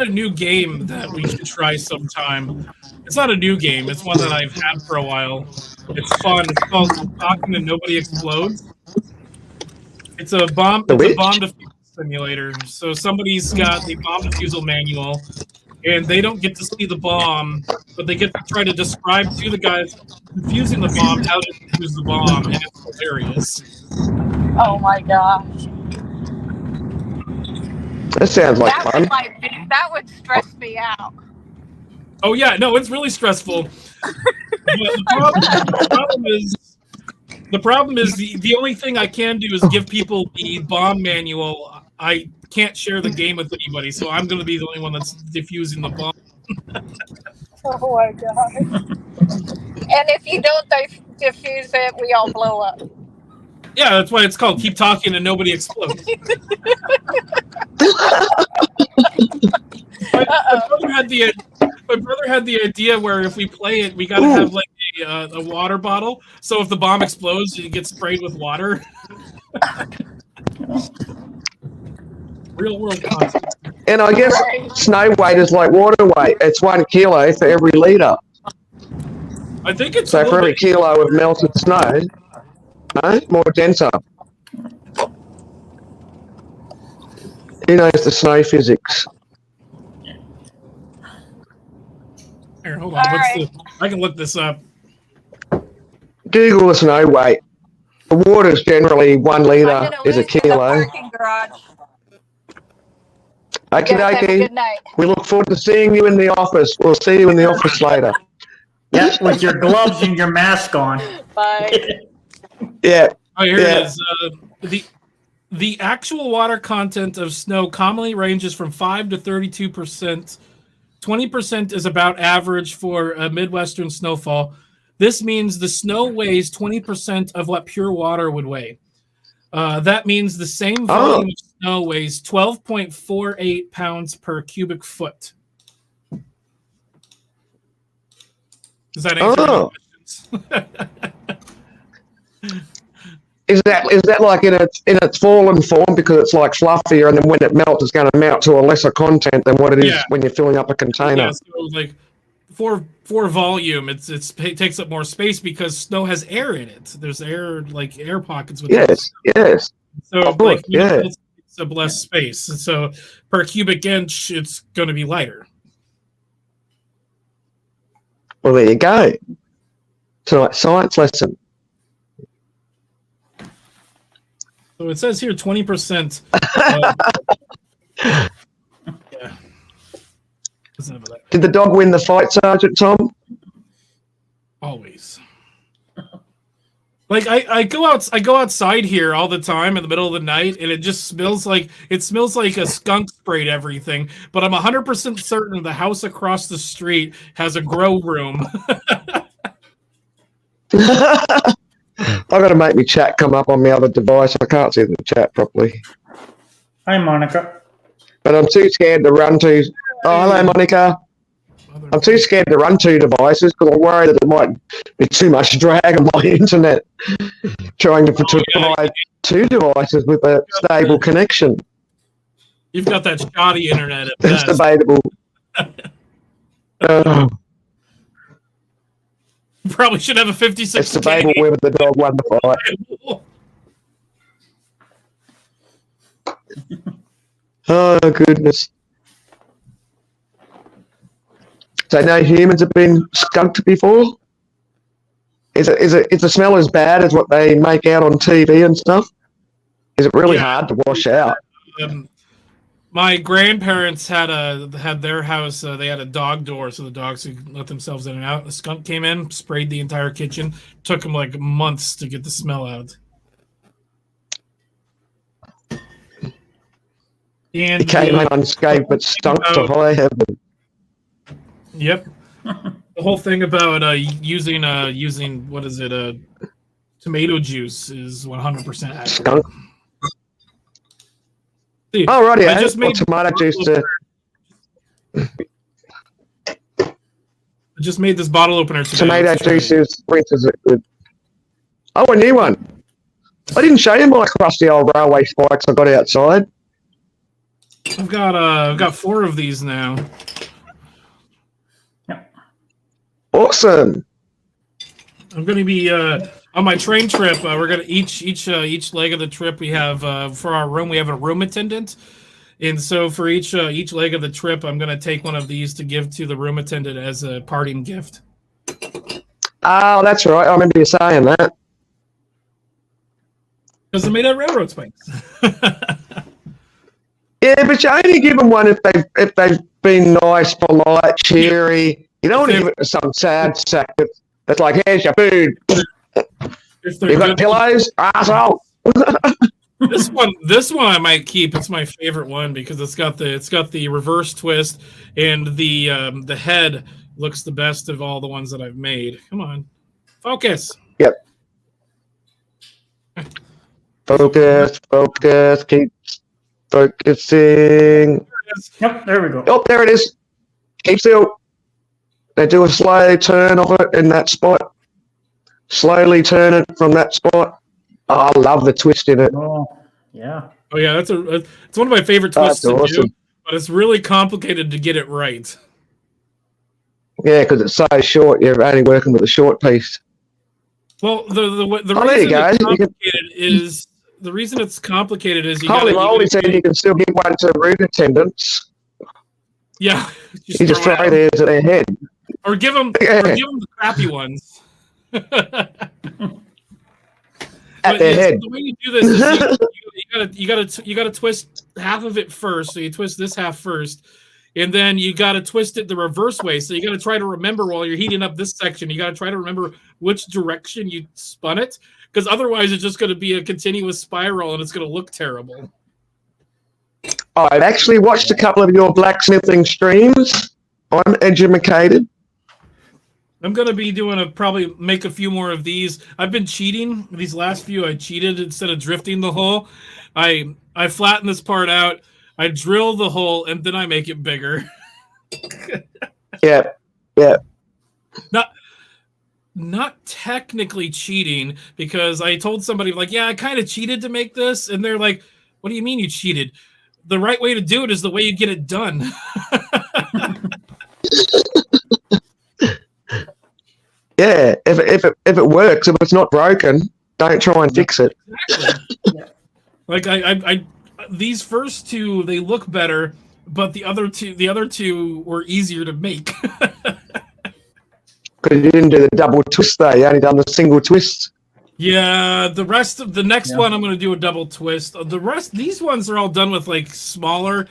a new game that we should try sometime. It's not a new game. It's one that I've had for a while. It's fun. It's called Talking and Nobody Explodes. It's a bomb defusal simulator. So somebody's got the bomb defusal manual, and they don't get to see the bomb, but they get to try to describe to the guys defusing the bomb how to defuse the bomb, and it's hilarious. Oh my gosh. That sounds like fun. That would stress me out. Oh yeah, no, it's really stressful. But the problem is the only thing I can do is give people the bomb manual. I can't share the game with anybody, so I'm going to be the only one that's defusing the bomb. Oh my god. And if you don't diffuse it, we all blow up. Yeah, that's why it's called Keep Talking and Nobody Explodes. My brother had the idea where if we play it, we got to have like a water bottle. So if the bomb explodes, you get sprayed with water. Real world concept. And I guess Right. snow weight is like water weight. It's 1 kilo for every litre. I think it's a So little for every bit. kilo of melted snow, no, more denser. Who knows the snow physics? Here, hold on. All right. I can look this up. Google the snow weight. The water's generally 1 I'm litre gonna is a lose you in the kilo. parking garage. Okay, Guys, have a dokie. good night. We look forward to seeing you in the office. We'll see you in the office later. Yeah, with your gloves and your mask on. Bye. Yeah. Oh, here Yeah. it is. The actual water content of snow commonly ranges from 5 to 32%. 20% is about average for a Midwestern snowfall. This means the snow weighs 20% of what pure water would weigh. That means the same volume of snow weighs 12.48 pounds per cubic foot. Does that answer any questions? Is that like in its fallen form because it's like fluffier, and then when it melts, it's going to melt to a lesser content than what it is Yeah. when you're filling up a container? Yeah, so like for volume, it takes up more space because snow has air in it. There's air pockets with Yes, yes. So Of course, like yeah. it takes up less space. And so per cubic inch, it's going to be lighter. Well, there you go. Tonight's science lesson. So it says here 20%. Yeah. Listen to that. Did the dog win the fight, Sergeant Tom? Always. Like I go outside here all the time in the middle of the night, and it just smells like a skunk sprayed everything. But I'm 100% certain the house across the street has a grow room. I got to make my chat come up on my other device. I can't see the chat properly, Hi, Monica. but I'm too scared to run to. Oh, hello, Monica. I'm too scared to run 2 devices because I'm worried that it might be too much drag on my internet trying to provide 2 devices with a stable connection. You've got that shoddy internet at It's best. debatable. You probably should have a 56K. It's debatable whether the dog won the fight. Oh, goodness. So no humans have been skunked before? Is the smell as bad as what they make out on TV and stuff? Is it really hard to wash out? My grandparents had their house. They had a dog door, so the dogs could let themselves in and out. The skunk came in, sprayed the entire kitchen. Took them like months to get the smell out. And He came home unscathed but stunk to high heaven. Yep. The whole thing about using what is it? Tomato juice is 100% accurate. Skunk. See, Oh, righty, I just made tomato juice to... I just made this bottle opener today. Tomato Let's try juice it. is good. Oh, a new one. I didn't show you my crusty old railway spikes I got outside. I've got 4 of these now. Awesome. I'm going to be on my train trip. We're going to each leg of the trip we have for our room. We have a room attendant, and so for each leg of the trip, I'm going to take one of these to give to the room attendant as a parting gift. Oh, that's right. I remember you saying that. Because they're made out of railroad spikes. Yeah, but you only give them one if they've been nice, polite, cheery. You don't want to give it to some sad sack that's like, here's your food. If they're You got good- pillows, asshole. This one I might keep. It's my favorite one because it's got the reverse twist, and the head looks the best of all the ones that I've made. Come on, focus. Yep. Focus, keep focusing. Yep, there we go. Oh, there it is. Keep still. They do a slow turn of it in that spot. Slowly turn it from that spot. Oh, I love the twist in it. Oh, yeah. Oh yeah, it's one of my favorite That's twists to do. awesome. but it's really complicated to get it right. Yeah, because it's so short. You're only working with a short piece. Well, the there you reason go. it's You can- complicated is the reason it's complicated is Holy moly, said you can still give one to route attendants. yeah, You just throw it throw out. theirs at their head. Or give them the crappy ones. At their head. The way you do this is you gotta twist half of it first. So you twist this half first, and then you gotta twist it the reverse way. So you gotta try to remember while you're heating up this section. You gotta try to remember which direction you spun it, because otherwise it's just gonna be a continuous spiral and it's gonna look terrible. I've actually watched a couple of your blacksmithing streams. I'm educated. I'm gonna be doing probably make a few more of these. I've been cheating. These last few I cheated instead of drifting the hole. I flatten this part out, I drill the hole, and then I make it bigger. Yeah. Not technically cheating, because I told somebody like, yeah, I kind of cheated to make this, and they're like, what do you mean you cheated? The right way to do it is the way you get it done. Yeah, if it works, if it's not broken, don't try and fix it. Exactly. Like I these first two, they look better, but the other two were easier to make. Because you didn't do the double twist though, you only done the single twist. Yeah, the rest of the next one I'm going to do a double twist. The rest, these ones are all done with like smaller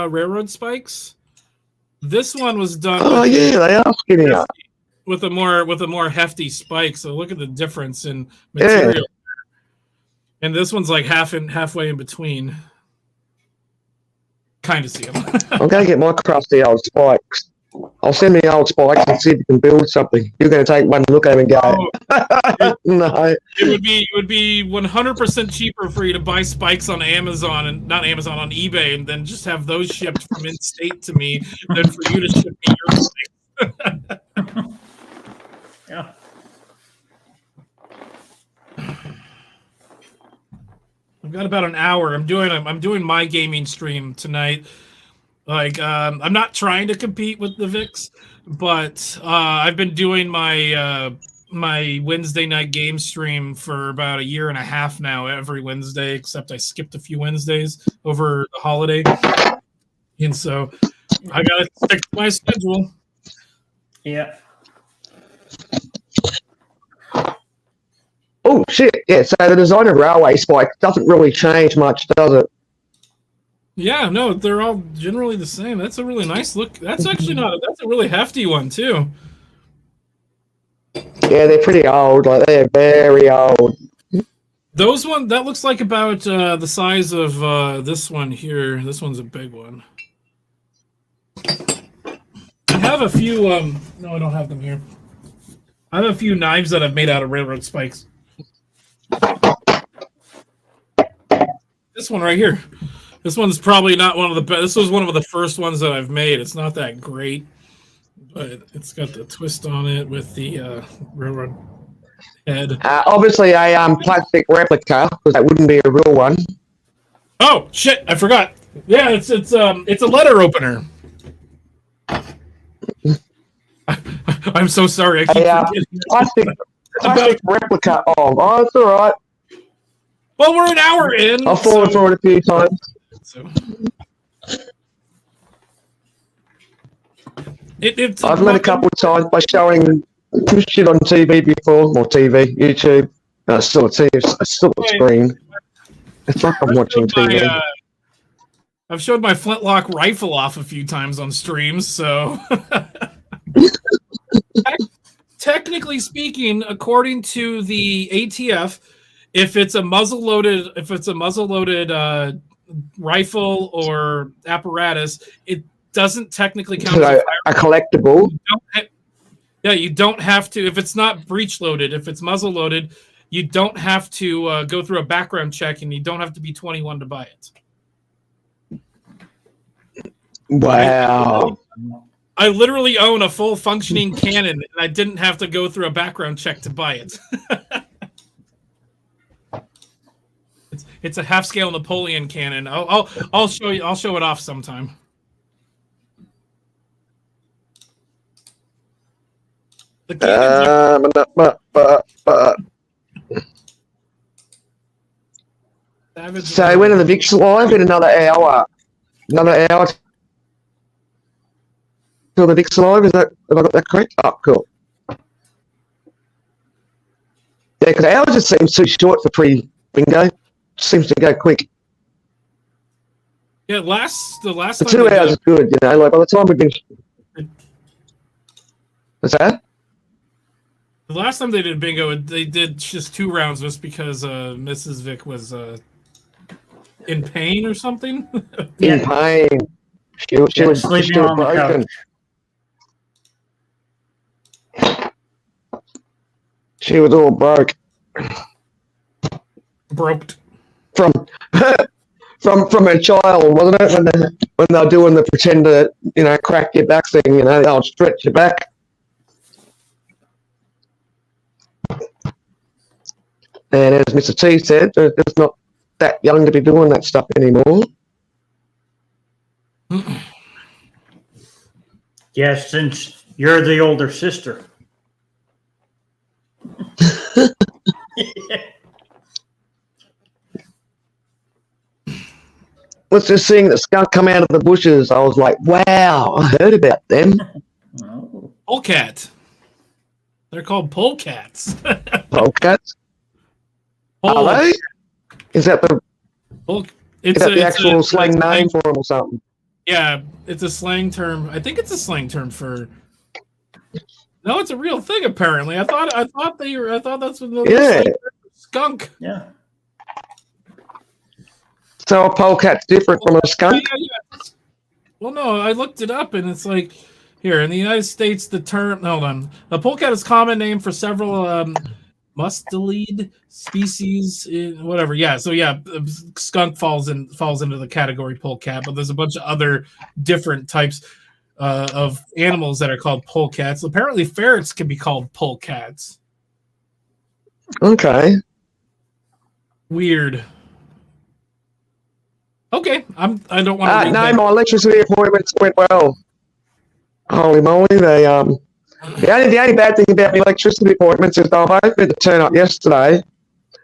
railroad spikes. This one was done. Oh yeah, they are skinny up. With a more hefty spike. So look at the difference in material. Yeah. And this one's like halfway in between. Kind of see them. I'm going to get my crusty old spikes. I'll send me old spikes and see if you can build something. You're going to take one look at them and go, no. It would be 100% cheaper for you to buy spikes on Amazon and not Amazon, on eBay, and then just have those shipped from in-state to me than for you to ship me your spikes. Yeah. I've got about an hour. I'm doing my gaming stream tonight. Like I'm not trying to compete with the VIX, but I've been doing my my Wednesday night game stream for about a year and a half now, every Wednesday, except I skipped a few Wednesdays over the holiday. And so I gotta stick to my schedule. Yeah. Oh shit! Yeah, so the design of railway spikes doesn't really change much, does it? Yeah, no, they're all generally the same. That's a really nice look. That's actually not. That's a really hefty one too. Yeah, they're pretty old. Like they're very old. Those one that looks like about the size of this one here. This one's a big one. I have a few. No, I don't have them here. I have a few knives that I've made out of railroad spikes. This one right here. This one's probably not one of the best. This was one of the first ones that I've made. It's not that great, but it's got the twist on it with the railroad head. Obviously, a plastic replica, because that wouldn't be a real one. Oh shit! I forgot. Yeah, it's a letter opener. I'm so sorry. I keep forgetting. Plastic replica of. Oh, it's all right. Well, we're an hour in. I've fallen for it a few times. So. I've met a couple of times by showing shit on TV before, or TV, YouTube. No, it's still a TV, it's still a screen. It's like I'm watching TV. I've showed my flintlock rifle off a few times on streams, so. Technically speaking, according to the ATF, if it's a muzzle-loaded rifle or apparatus, it doesn't technically count as a collectible. You don't have to. If it's not breech-loaded, if it's muzzle-loaded, you don't have to go through a background check, and you don't have to be 21 to buy it. Wow. I literally own a full functioning cannon, and I didn't have to go through a background check to buy it. It's a half scale Napoleon cannon. I'll show you. I'll show it off sometime. The cannons Savage. So when are the Vicks live? In another hour. Another hour till the Vicks live. Is that, have I got that correct? Oh, cool. Yeah, because hours just seems too short for pre-bingo. Seems to go quick. Yeah, the last The time 2 they hours is good, you know. Like by the time we've been. What's that? The last time they did bingo, they did just 2 rounds just because Mrs. Vick was in pain or something. In pain. She was sleeping still on the broken. couch. She was all broke Broke. from from a child, wasn't it? When they're doing the pretend to, you know, crack your back thing, you know, they'll stretch your back. And as Mr. T said, they're just not that young to be doing that stuff anymore. Yes, since you're the older sister. Was just seeing the skunk come out of the bushes. I was like, wow, I heard about them. Oh. Polecat. They're called polecats. Polecats? Pole, Are they? Is that the it's is that the it's actual a slang name for them or something? Yeah, it's a slang term. I think it's a slang term for. No, it's a real thing. Apparently, I thought that's what the Yeah. skunk. Yeah. So a polecat's different from a skunk? Yeah. Well, no, I looked it up, and it's like here in the United States, the term. Hold on, a polecat is a common name for several mustelid species. Whatever. Yeah. So yeah, skunk falls into the category polecat, but there's a bunch of other different types of animals that are called polecats. Apparently, ferrets can be called polecats. Okay. Weird. Okay, I don't want to read No, that. my electricity appointments went well. Holy moly, they the only bad thing about the electricity appointments is they were both meant to turn up yesterday,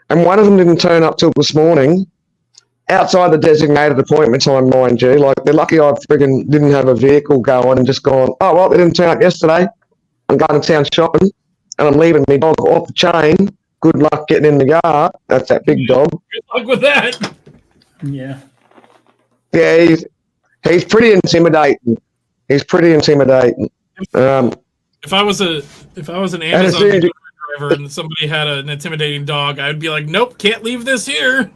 and one of them didn't turn up till this morning, outside the designated appointment time, mind you. Like, they're lucky I friggin' didn't have a vehicle going and just gone, oh, well, they didn't turn up yesterday. I'm going to town shopping, and I'm leaving my dog off the chain. Good luck getting in the yard. That's that big dog. Good luck with that. Yeah. Yeah, he's pretty intimidating. He's pretty intimidating. If I was an Amazon soon as delivery driver and somebody had an intimidating dog, I'd be like, nope, can't leave this here.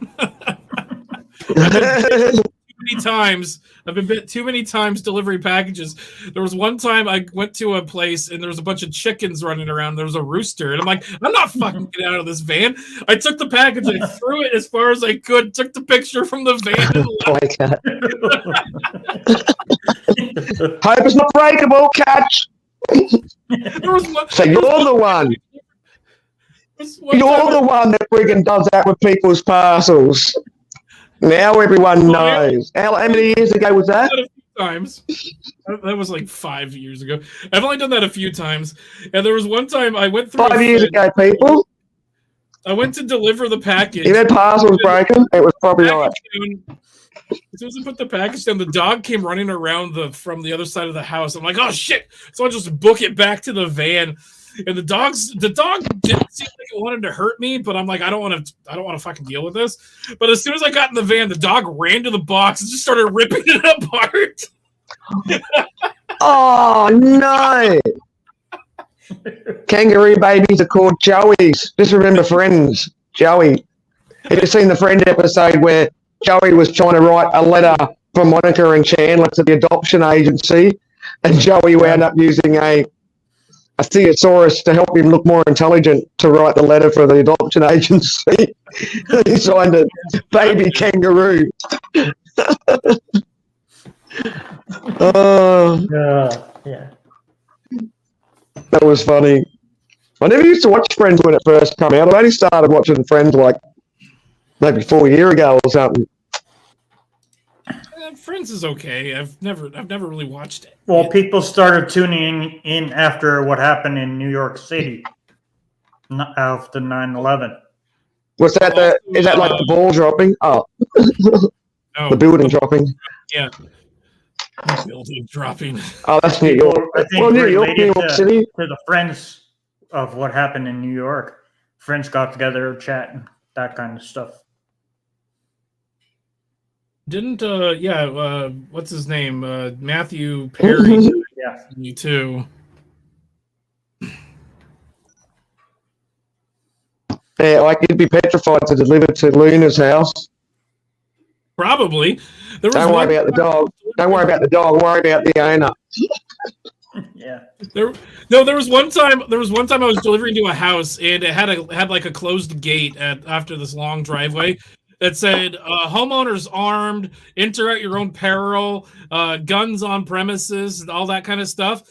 Many times I've been bit too many times delivering packages. There was one time I went to a place and there was a bunch of chickens running around. There was a rooster, and I'm like, I'm not fucking getting out of this van. I took the package, I threw it as far as I could, took the picture from the van, and left. Hope it's not breakable, catch. There was one, So you're the one. You're the one that friggin' does that with people's parcels. Now everyone knows. How many years ago was that? A few times. That was like 5 years ago. I've only done that a few times. And there was one time I went through 5 years ago, people. I went to deliver the package. You had parcels broken. It was probably right. As soon as I put the package down, the dog came running around from the other side of the house. I'm like, oh shit! So I just book it back to the van, and the dog didn't seem like it wanted to hurt me, but I'm like, I don't want to fucking deal with this. But as soon as I got in the van, the dog ran to the box and just started ripping it apart. Oh no! Kangaroo babies are called Joeys. Just remember, Friends. Joey. Have you seen the Friend episode where Joey was trying to write a letter from Monica and Chandler to the adoption agency, and Joey wound up using a thesaurus to help him look more intelligent to write the letter for the adoption agency? He signed it, baby kangaroo. Yeah. That was funny. I never used to watch Friends when it first came out. I only started watching Friends like maybe 4 years ago or something. Friends is okay. I've never really watched it. Well, people started tuning in after what happened in New York City after 9/11. Was that is that like the ball dropping? Oh, No, the building dropping. Yeah. The building dropping. Oh, that's New York. People, I think, Well, New York City. to the friends of what happened in New York. Friends got together, chatting, that kind of stuff. Didn't what's his name? Matthew Perry. Yeah. Me too. Yeah, like you'd be petrified to deliver to Luna's house. Probably. Don't worry about the dog. Don't worry about the dog. Worry about the owner. Yeah. There was one time I was delivering to a house and it had like a closed gate after this long driveway that said homeowners armed, enter at your own peril, guns on premises, and all that kind of stuff.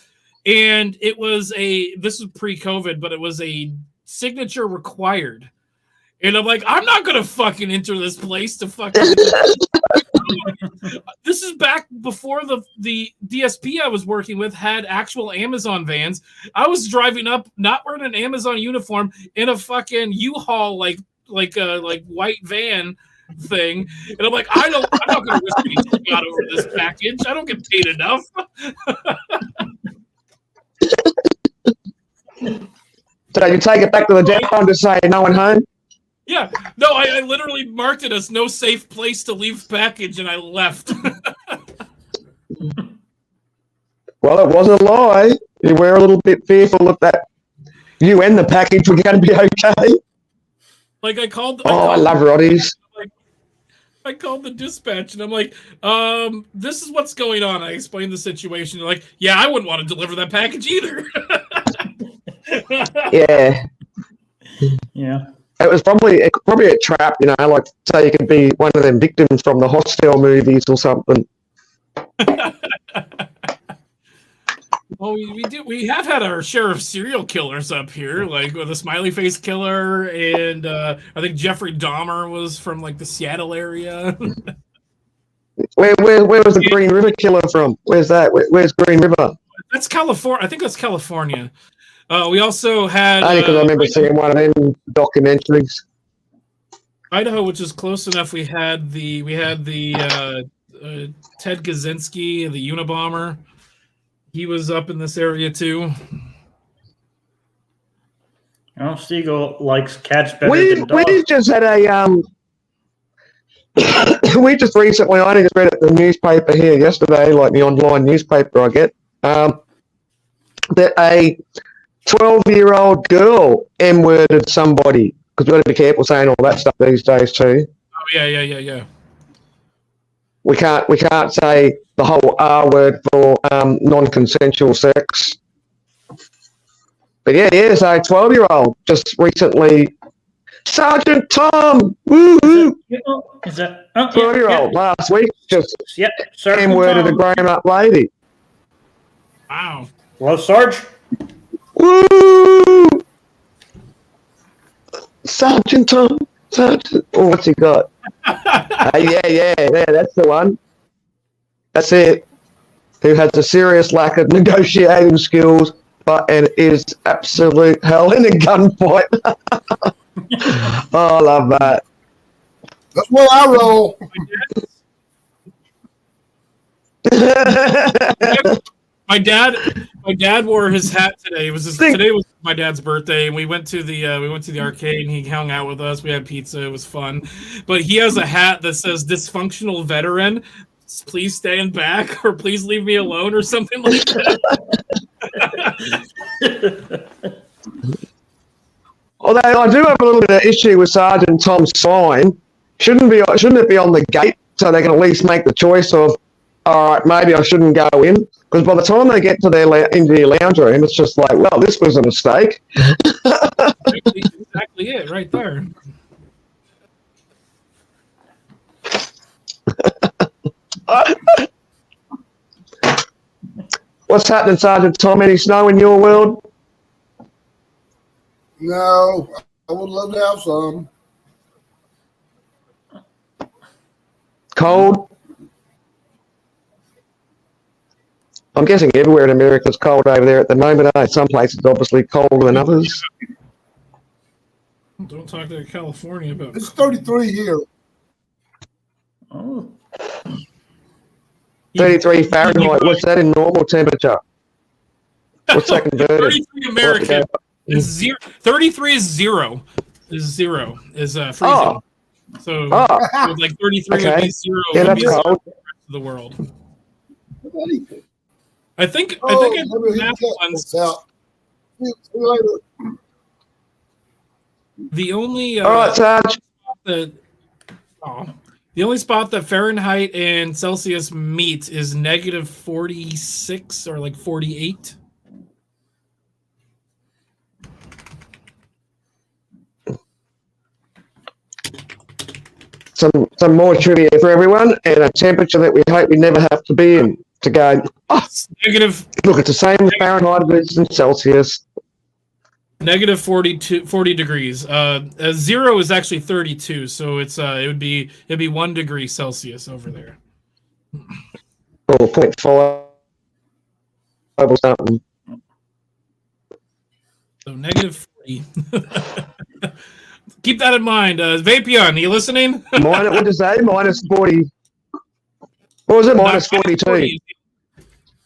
And it was this was pre-COVID, but it was a signature required. And I'm like, I'm not gonna fucking enter this place to fucking. This is back before the DSP I was working with had actual Amazon vans. I was driving up, not wearing an Amazon uniform, in a fucking U-Haul like white van thing, and I'm like, I'm not gonna risk getting shot over this package. I don't get paid enough. So you take it back to the depot to say no one home? Yeah, no, I literally marked it as no safe place to leave package, and I left. Well, it wasn't a lie. You were a little bit fearful of that. You and the package were going to be okay. Like I called. I love Roddies. I called the dispatch and I'm like, this is what's going on. I explained the situation. They're like, yeah, I wouldn't want to deliver that package either. Yeah. Yeah. It was probably a trap, you know, like say you could be one of them victims from the Hostel movies or something. Well, we have had our share of serial killers up here, like with a smiley face killer, and I think Jeffrey Dahmer was from like the Seattle area. Where was the Green River killer from? Where's that? Where's Green River? That's California. I think that's California. We also had Only because I remember seeing one of them documentaries. Idaho, which is close enough. We had the Ted Kaczynski, the Unabomber. He was up in this area too. Well, Siegel likes cats better than dogs. We just had a we just recently, I just read it in the newspaper here yesterday, like the online newspaper I get, that a 12-year-old girl M-worded somebody, because we've got to be careful saying all that stuff these days too. Oh yeah. We can't say the whole R word for non-consensual sex. But yeah, so a 12-year-old just recently, Sergeant Tom, woo-hoo! Is that 12-year-old last week just Sergeant M-worded a Tom. grown-up lady. Wow. Hello, Sarge. Woo! Sergeant Tom, Sergeant. Oh, what's he got? Yeah, that's the one. That's it. Who has a serious lack of negotiating skills, but and is absolute hell in a gunfight. Oh, I love that. That's where I roll. My dad wore his hat today. Today was my dad's birthday, and we went to the arcade, and he hung out with us. We had pizza. It was fun. But he has a hat that says "Dysfunctional Veteran." Please stand back, or please leave me alone, or something like that. Although I do have a little bit of issue with Sergeant Tom's sign. Shouldn't it be on the gate so they can at least make the choice of, all right, maybe I shouldn't go in? Because by the time they get to into their lounge room, it's just like, well, this was a mistake. Exactly it, right there. What's happening, Sergeant Tom? Any snow in your world? No, I would love to have some. cold. I'm guessing everywhere in America it's cold over there at the moment. Some places obviously colder than others. Don't talk to California about. It's 33 here. Oh, 33 Fahrenheit. What's that in normal temperature? What's that converted? 33 American. Is zero. 33 is zero. Is freezing. Oh. So Oh, like 33 would okay. be zero. Yeah, would that's be zero cold. for the rest of the world. Oh, I think maybe I he math checked ones. this out. See you later. The only All right, Sarge. the only spot that Fahrenheit and Celsius meet is negative 46 or like 48. Some more trivia for everyone, and a temperature that we hope we never have to be in to go. Oh, It's negative look, it's the same in Fahrenheit as it is in Celsius. negative 40 degrees. Zero is actually 32, so it'd be 1 degree Celsius over there. Or 0.5 or something. So negative 40. Keep that in mind. Vapion, are you listening? What did you say? Minus 40. What was it? Minus 42. 40.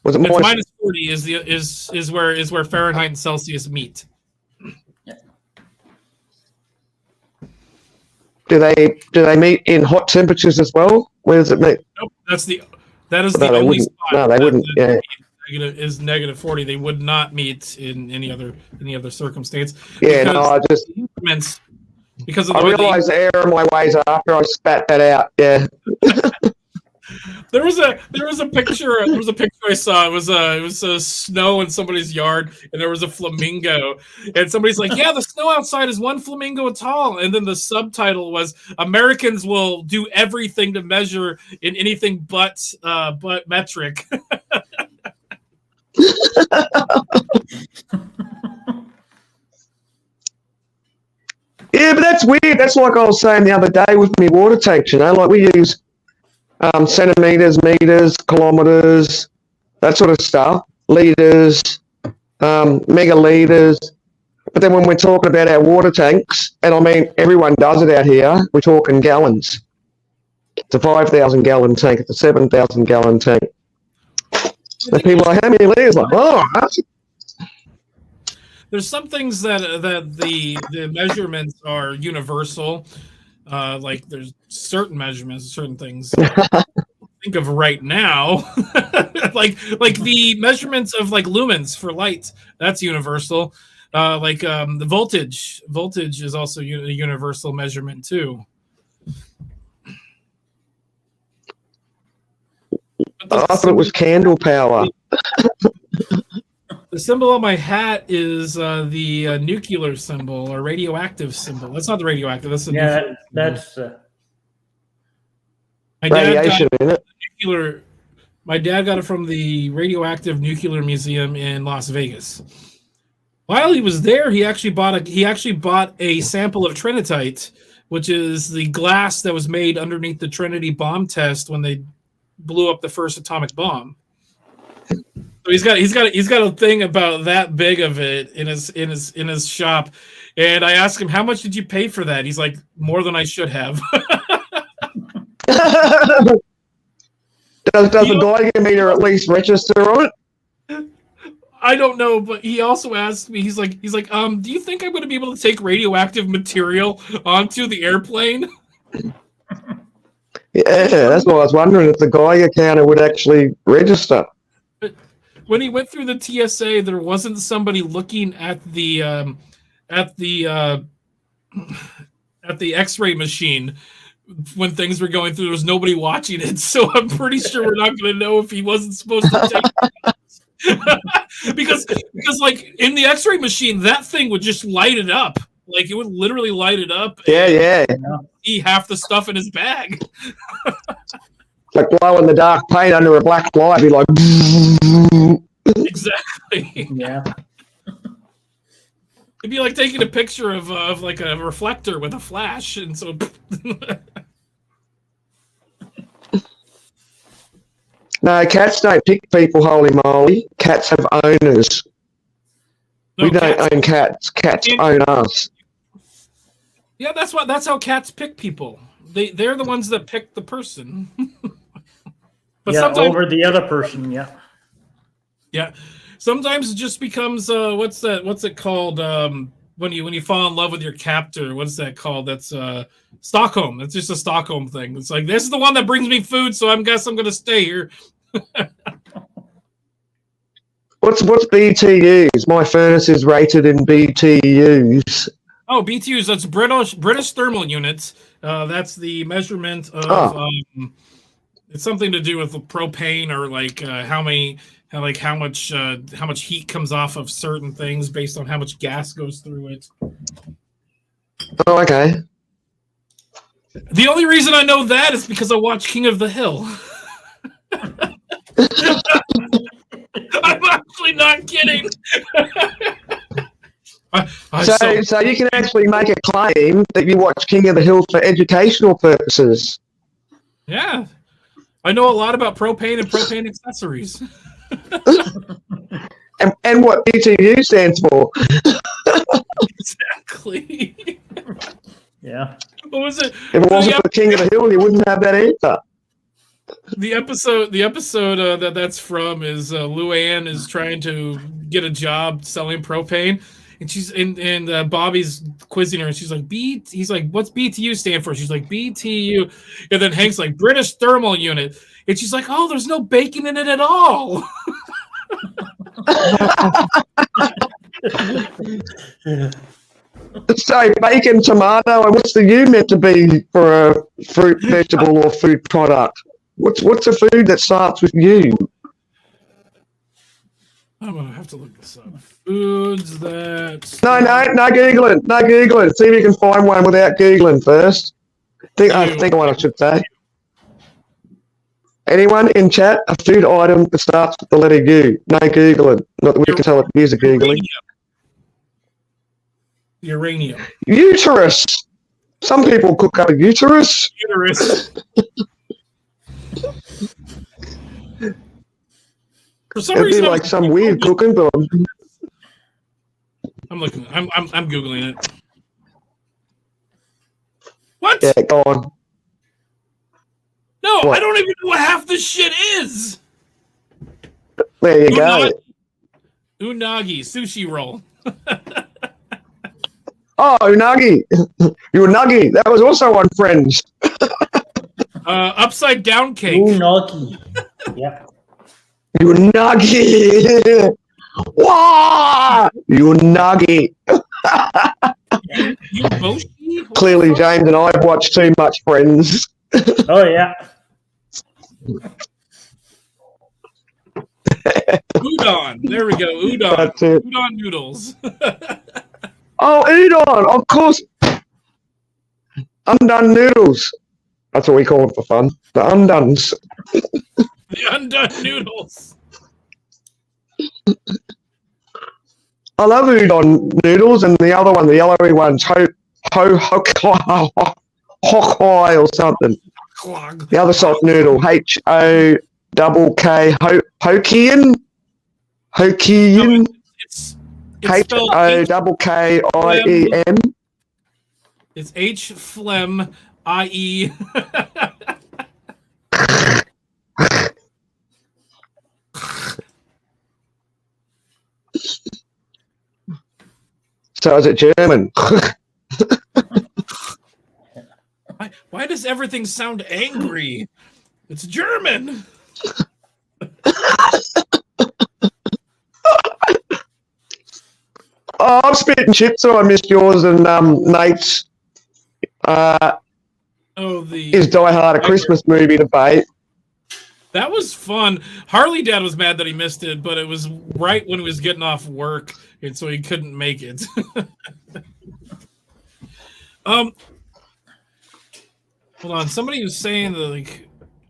Was it It's minus? minus 40 is where Fahrenheit and Celsius meet. Do they meet in hot temperatures as well? Where does it meet? Nope, that is the No, they only wouldn't. spot. No, they that- wouldn't. that Yeah, is negative 40. They would not meet in any other circumstance. yeah. No, I just Increments, because of the I way they- realised the error of my ways after I spat that out. Yeah. There was a picture. There was a picture I saw. It was snow in somebody's yard, and there was a flamingo. And somebody's like, "Yeah, the snow outside is one flamingo tall." And then the subtitle was, "Americans will do everything to measure in anything but metric." Yeah, but that's weird. That's like I was saying the other day with me water tanks. You know, like we use centimeters, meters, kilometers, that sort of stuff, liters, megaliters. But then when we're talking about our water tanks, and I mean everyone does it out here, we're talking gallons. It's a 5,000 gallon tank. It's a 7,000 gallon tank. And people are like, how many liters? Like, oh, that's There's some things that the measurements are universal. Like there's certain measurements, certain things. Think of right now, like the measurements of like lumens for light. That's universal. The voltage is also a universal measurement too. I thought it was candle power. The symbol on my hat is the nuclear symbol or radioactive symbol. That's not the radioactive. That's the nuclear symbol. that's My dad got Radiation in it. nuclear. My dad got it from the Radioactive Nuclear Museum in Las Vegas. While he was there, he actually bought a sample of trinitite, which is the glass that was made underneath the Trinity bomb test when they blew up the first atomic bomb. So he's got a thing about that big of it in his shop, and I asked him, how much did you pay for that? He's like, more than I should have. Does the Geiger meter at least register on it? I don't know, but he also asked me, he's like, do you think I'm going to be able to take radioactive material onto the airplane? Yeah, that's what I was wondering if the Geiger counter would actually register. When he went through the TSA, there wasn't somebody looking at the X-ray machine when things were going through. There was nobody watching it, so I'm pretty sure we're not going to know if he wasn't supposed to take it. because like in the X-ray machine, that thing would just light it up. Like it would literally light it up. Yeah. See half the stuff in his bag. Like glow in the dark paint under a black light, be like. Exactly. yeah. It'd be like taking a picture of like a reflector with a flash, and so. No, cats don't pick people, holy moly. Cats have owners. No, We don't cats- own cats. Cats And- own us. Yeah, that's how cats pick people. They're the ones that pick the person. But Yeah, sometimes over the other person. Yeah. yeah. Sometimes it just becomes what's it called? When you fall in love with your captor, what's that called? That's Stockholm. That's just a Stockholm thing. It's like this is the one that brings me food, so I guess I'm gonna stay here. What's BTUs? My furnace is rated in BTUs. Oh, BTUs, that's British thermal units. That's the measurement of it's something to do with propane or like how much heat comes off of certain things based on how much gas goes through it. Oh, okay. The only reason I know that is because I watched King of the Hill. I'm actually not kidding. So you can actually make a claim that you watch King of the Hill for educational purposes. Yeah, I know a lot about propane and propane accessories. And what BTU stands for. Exactly. Yeah. What was it? If it wasn't for King of the Hill, you wouldn't have that either. The episode that's from is Luann is trying to get a job selling propane, and she's and Bobby's quizzing her, and she's like he's like, what's BTU stand for? She's like BTU, and then Hank's like British thermal unit, and she's like, oh, there's no bacon in it at all. So bacon, tomato, and what's the U meant to be for a fruit, vegetable, or food product? What's a food that starts with U? I'm gonna have to look this up. Foods that No, googling, no googling. See if you can find one without googling first. Think of what I should say. Anyone in chat, a food item that starts with the letter U. No googling. Not that we can tell it use a googling. uranium. Uterus. Some people cook up a uterus. Uterus. For some It'd be reason, like some weird cooking, but I'm looking. I'm googling it. What? yeah, go on. No, What? I don't even know what half this shit is. There you go. Unagi sushi roll. Oh, unagi. Unagi. That was also on Friends. Upside down cake. Unagi. Yeah. Unagi. Wow! Unagi. Yuboshi? Clearly, James and I have watched too much Friends. Oh yeah. Udon. There we go. Udon. That's it. Udon noodles. Oh, udon, of course. Undone noodles. That's what we call them for fun. The undones. The undone noodles. I love udon noodles, and the other one, the yellowy one's hokkoi or something. Clog. The other soft noodle, Hokkien. Hokkien. It's spelled Hokkien. It's H phlegm IE. So is it German? Why does everything sound angry? It's German. Oh, I'm spitting chips, so I missed yours and Nate's. His Die Hard a Christmas movie debate. That was fun. Harley Dad was mad that he missed it, but it was right when he was getting off work, and so he couldn't make it. Hold on. Somebody was saying that, like,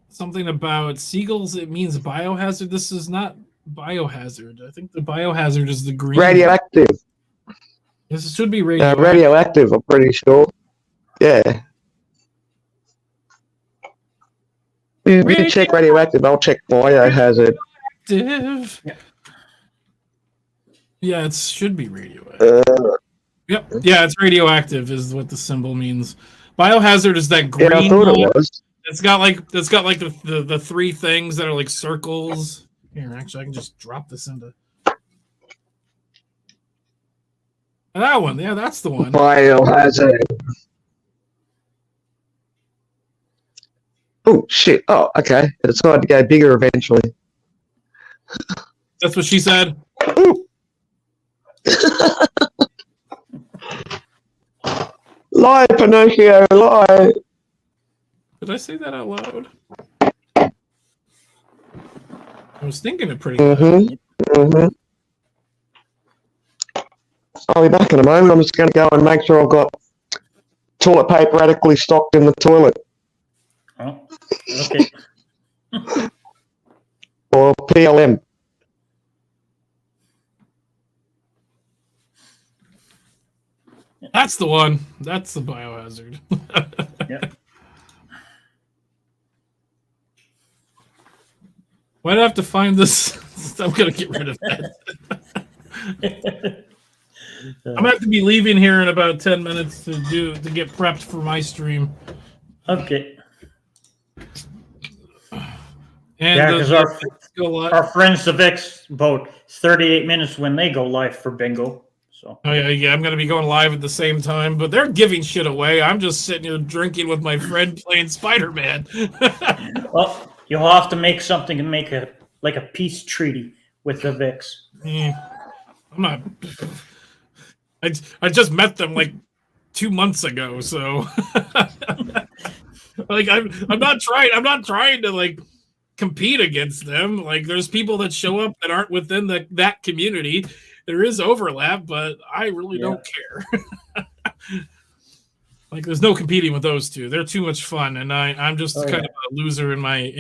something about seagulls. It means biohazard. This is not biohazard. I think the biohazard is the green. Radioactive. This should be radioactive. Radioactive, I'm pretty sure. Yeah. You check radioactive, I'll check biohazard. Active. Yeah, it should be radioactive. Yep. Yeah, it's radioactive is what the symbol means. Biohazard is that green. Yeah, I thought one. it was. It's got like the three things that are like circles. Here, actually, I can just drop this into that one. Yeah, that's the one. Biohazard. Oh, shit. Oh, okay. It decided to go bigger eventually. That's what she said. Lie, Pinocchio, lie. Did I say that out loud? I was thinking it pretty good. Mm-hmm. I'll be back in a moment. I'm just going to go and make sure I've got toilet paper adequately stocked in the toilet. Oh, okay. Or PLM. That's the one. That's the biohazard. Yep. Why do I have to find this? I'm gonna get rid of that. I'm gonna have to be leaving here in about 10 minutes to get prepped for my stream. Okay. And Yeah, because our our friends the Vix about 38 minutes when they go live for bingo. So oh yeah, I'm gonna be going live at the same time, but they're giving shit away. I'm just sitting here drinking with my friend playing Spider-Man. well, you'll have to make something and make a peace treaty with the Vix. I'm not. I just met them like 2 months ago, so like I'm not trying to like compete against them. Like there's people that show up that aren't within that community. There is overlap, but I really don't care. Like there's no competing with those two. They're too much fun, and I'm just kind of a loser in my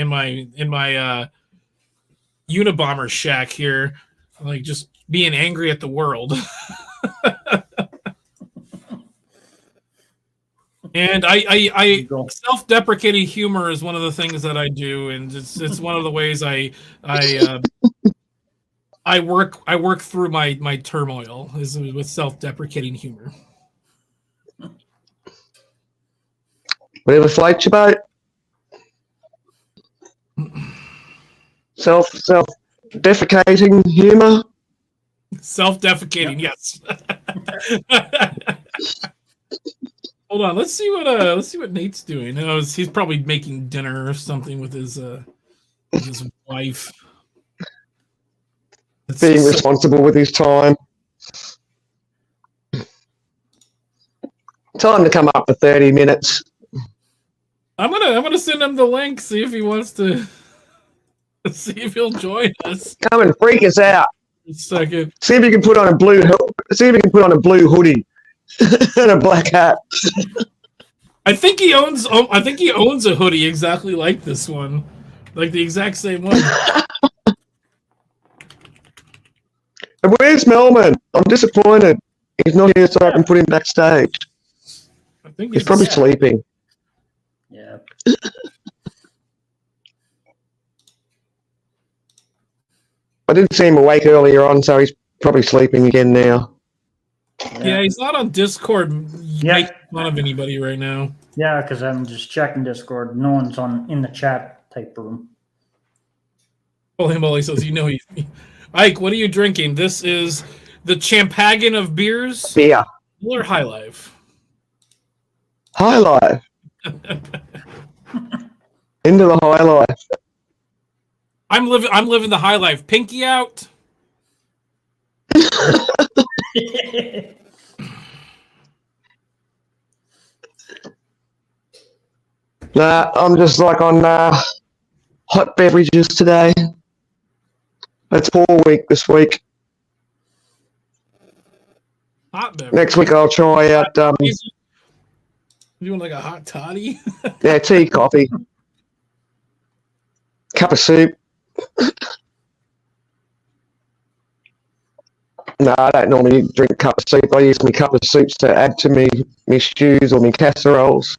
Unabomber shack here, like just being angry at the world. And I self-deprecating humor is one of the things that I do, and it's one of the ways I work through my turmoil is with self-deprecating humor. Whatever floats your boat. Self-defecating humor. Self-defecating, yes. Hold on, let's see what Nate's doing. He's probably making dinner or something with his wife. Being responsible with his time. Time to come up for 30 minutes. I'm gonna send him the link, see if he wants to see if he'll join us. Come and freak us out. A second. See if you can put on a blue hoodie and a black hat. I think he owns a hoodie exactly like this one. Like the exact same one. And where's Melman? I'm disappointed. He's not here so I can put him backstage. I think He's probably sleeping. Yeah. I did see him awake earlier on, so he's probably sleeping again now. Yeah, he's not on Discord making fun of anybody right now. Yeah, because I'm just checking Discord. No one's in the chat type room. Holy moly, says Ike, what are you drinking? This is the Champagne of beers. Beer. Or High Life. High life. Into the high life. I'm living the high life. Pinky out. Nah, I'm just like on hot beverages today. It's poor week this week. Hot beverage. Next week I'll try out You want like a hot toddy? tea, coffee, cup of soup. No, I don't normally drink a cup of soup. I use my cup of soups to add to me stews or my casseroles.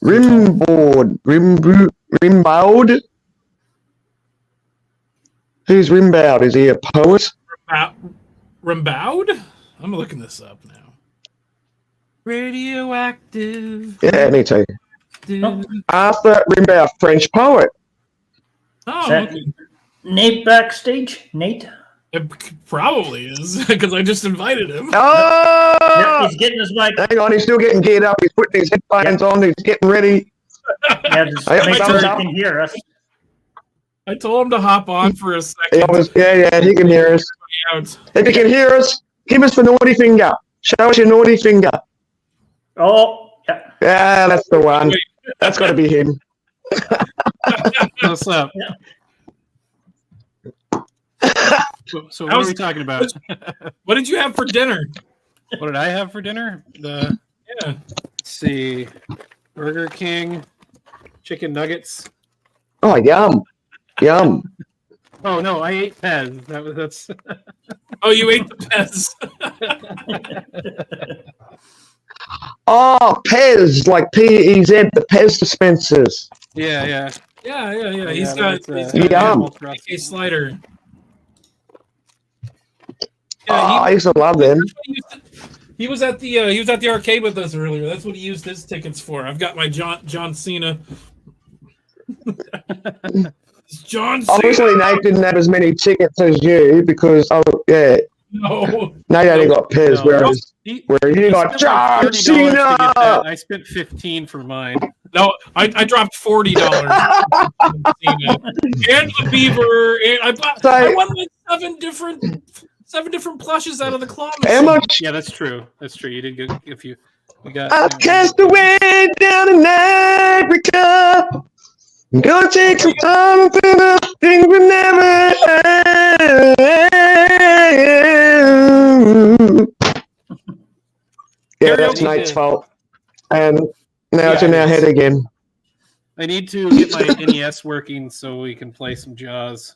Rimbaud. Who's Rimbaud? Is he a poet? Rimbaud? I'm looking this up now. Radioactive. Yeah, me too. Oh, Arthur Rimbaud, French poet. okay. Nate backstage? Nate? It probably is because I just invited him. Oh! Yeah, he's getting his mic. Hang on, he's still getting geared up. He's putting his headphones on. He's getting ready. Yeah, just I make thumbs sure he up. can hear us. I told him to hop on for a He second. he can hear us. Out. If you can hear us, give us the naughty finger. Show us your naughty finger. Oh, yeah. Yeah, that's the one. That's got to be him. What's up? Yeah. So what are we talking about? What did you have for dinner? What did I have for dinner? Yeah. Let's see, Burger King, chicken nuggets. Oh, yum. Yum. Oh no, I ate Pez. That's Oh, you ate the Pez. Oh, Pez, like P-E-Z, the Pez dispensers. yeah. Yeah. He's Yeah, got that's, Yum. a slider. Oh, I used to love them. He was at the arcade with us earlier. That's what he used his tickets for. I've got my John Cena. John Cena. Obviously, Nate didn't have as many tickets as you because, Nate only got Pez, No. whereas He where you spent got like John $30 to get that. Cena. I spent 15 for mine. No, I dropped $40. And the beaver, and I won like seven different plushes out of the claw How machine. much? Yeah, that's true. That's true. You did good. If you got. I cast away down in Africa. I'm gonna take some time to the things we never Yeah, that's Karaoke Nate's did. fault. And now it's Yeah, in it our is. head again. I need to get my NES working so we can play some Jaws.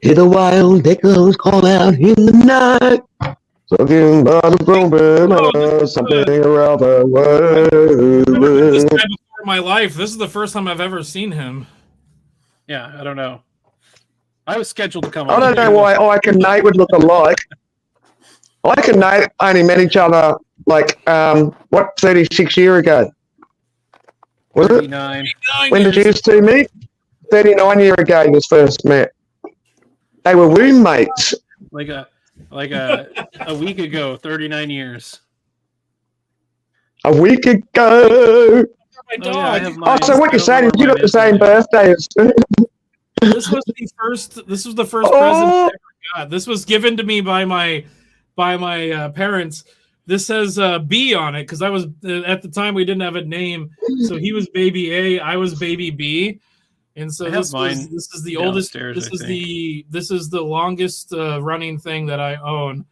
Hear the wild echoes call out in the night. Talking about a problem or something around the This world. guy before my life. This is the first time I've ever seen him. Yeah, I don't know. I was scheduled to come. I on don't know today. why Ike and Nate would look alike. Ike and Nate only met each other 36 years ago? Was it? 39. When did you two meet? 39 years ago you first met. They were roommates. Like a week ago, 39 years. A week ago. My Oh, dog. yeah, I have Oh, mine. so what I you're don't saying know is you where got the mine same is. birthdays. This was the first. This was the first Oh. present I ever got. This was given to me by my parents. This says B on it because I was at the time we didn't have a name, so he was baby A, I was baby B, and so I have this mine is the oldest. downstairs, This I is think. this is the longest running thing that I own.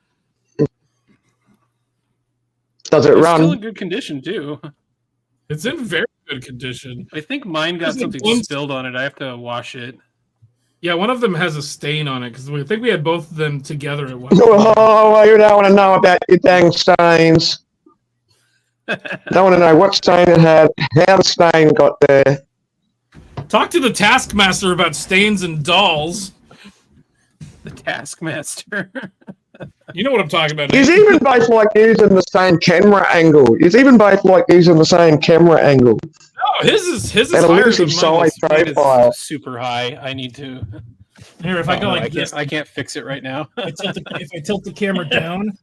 Does it It's still in run? good condition too. It's in very good condition. I think mine got There's, like, something one- spilled on it. I have to wash it. Yeah, one of them has a stain on it because I think we had both of them together at one point. Oh, well, you don't want to know about your dang stains. Don't want to know what stain it had, how the stain got there. Talk to the Taskmaster about stains and dolls. The Taskmaster. You know what I'm talking about. He's Nate. even both like using the same camera angle. He's even both like using the same camera angle. Oh, his is That higher elusive than mine. size Mine is profile. super high. I need to. Here, if I go Oh, like this, I can't fix it right now. if I tilt the camera down,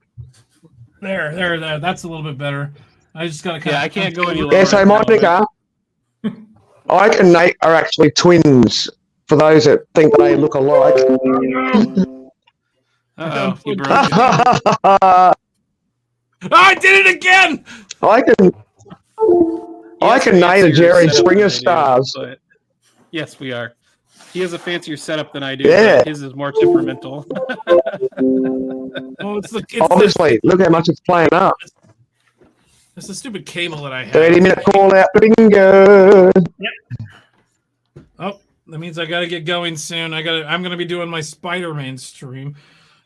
there, that's a little bit better. I just gotta kind Yeah, of. I can't go any lower. Yeah, so right now, Monica, Ike and Nate are actually twins. For those that think they look alike. Uh-oh, you broke it. I Oh, I did it again! can. I He can has a Nate are fancier Jerry setup Springer than I do, stars. but- Yes, we are. He has a fancier setup than I do. Yeah. But his is more temperamental. Oh, it's Obviously, look how much it's playing up. it's the stupid cable that I have. 30-minute call out bingo. Oh, that means I gotta get going soon. I'm gonna be doing my Spider-Man stream.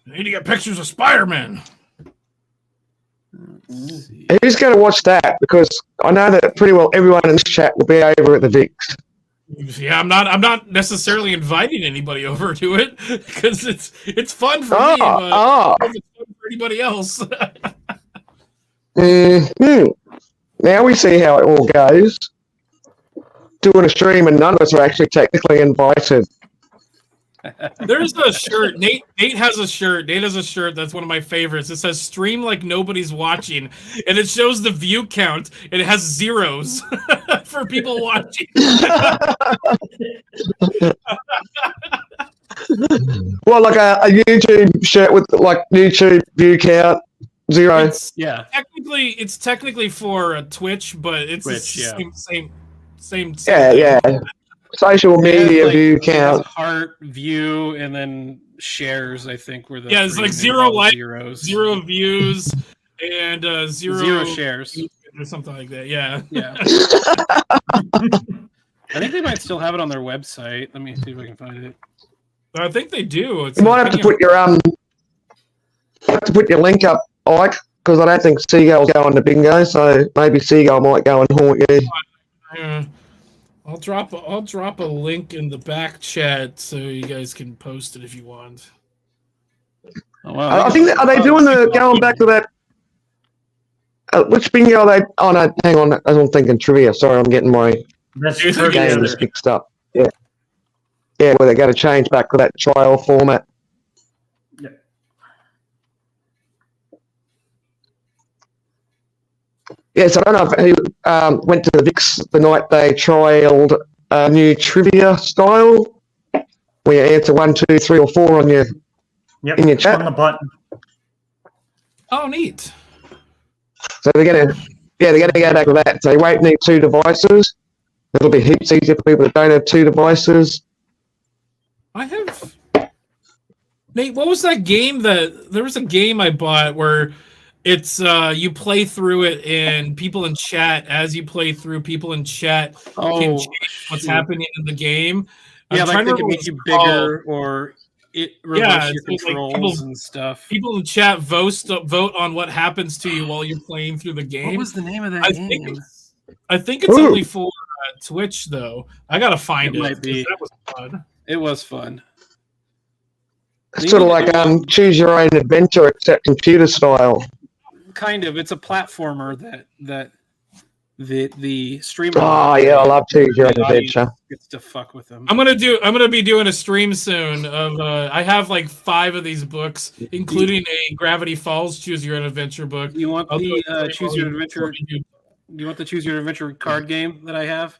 I need to get pictures of Spider-Man. Let's see. Who's going to watch that? Because I know that pretty well everyone in this chat will be over at the VIX. Yeah, I'm not necessarily inviting anybody over to it because it's fun for me, Oh, but oh. I don't know if it's fun for anybody else. Now we see how it all goes. Doing a stream and none of us are actually technically invited. There's a shirt. Nate has a shirt. Nate has a shirt that's one of my favorites. It says "Stream like nobody's watching," and it shows the view count, and it has zeros for people watching. Well, like a YouTube shirt with like YouTube view count 0. Yeah. It's technically for Twitch, but it's Twitch, the yeah. same. Yeah. Social media view It has count. heart, view, and then shares. I think were the It's three like main zero likes, zeros. 0 views, and zero shares. or something like that. Yeah. Yeah. I think they might still have it on their website. Let me see if I can find it. I think they do. It's You might have to put your link up, Ike, because I don't think Seagull's going to bingo, so maybe Seagull might go and haunt you. I'll drop a link in the back chat so you guys can post it if you want. Oh, wow. I think are they doing the going back to that? Which bingo are they? Oh no, hang on. I'm thinking trivia. Sorry, I'm getting my That's Here's true. the game. games mixed up. Yeah, where they're going to change back to that trial format. Yeah. Yes, I don't know if who went to the VIX the night they trialed a new trivia style, where you answer 1, 2, 3, or 4 on your Yep. in your chat. On the button. Oh, neat. So they're going to go back to that. So you won't need 2 devices. It'll be heaps easier for people that don't have 2 devices. I have. Nate, what was that game there was a game I bought where it's you play through it and people in chat as you play through people in chat can Oh, change what's shoot. happening in the game. I'm Yeah, trying like to they can remember make you what it's called. bigger or it Yeah, reverse your it's like controls and stuff. People in chat vote on what happens to you while you're playing through the game. What was the name of that I game? think it's Ooh. only for Twitch though. I gotta find It it. might be. That was fun. It was fun. It's sort of like choose your own adventure, except computer style. Kind of. It's a platformer that the streamer. Oh yeah, I love choose your own adventure. Gets to fuck with them. I'm gonna be doing a stream soon of I have like 5 of these books, including a Gravity Falls Choose Your Own Adventure book. You want I'll do the a choose your adventure? review. Do you want the choose your adventure card game that I have?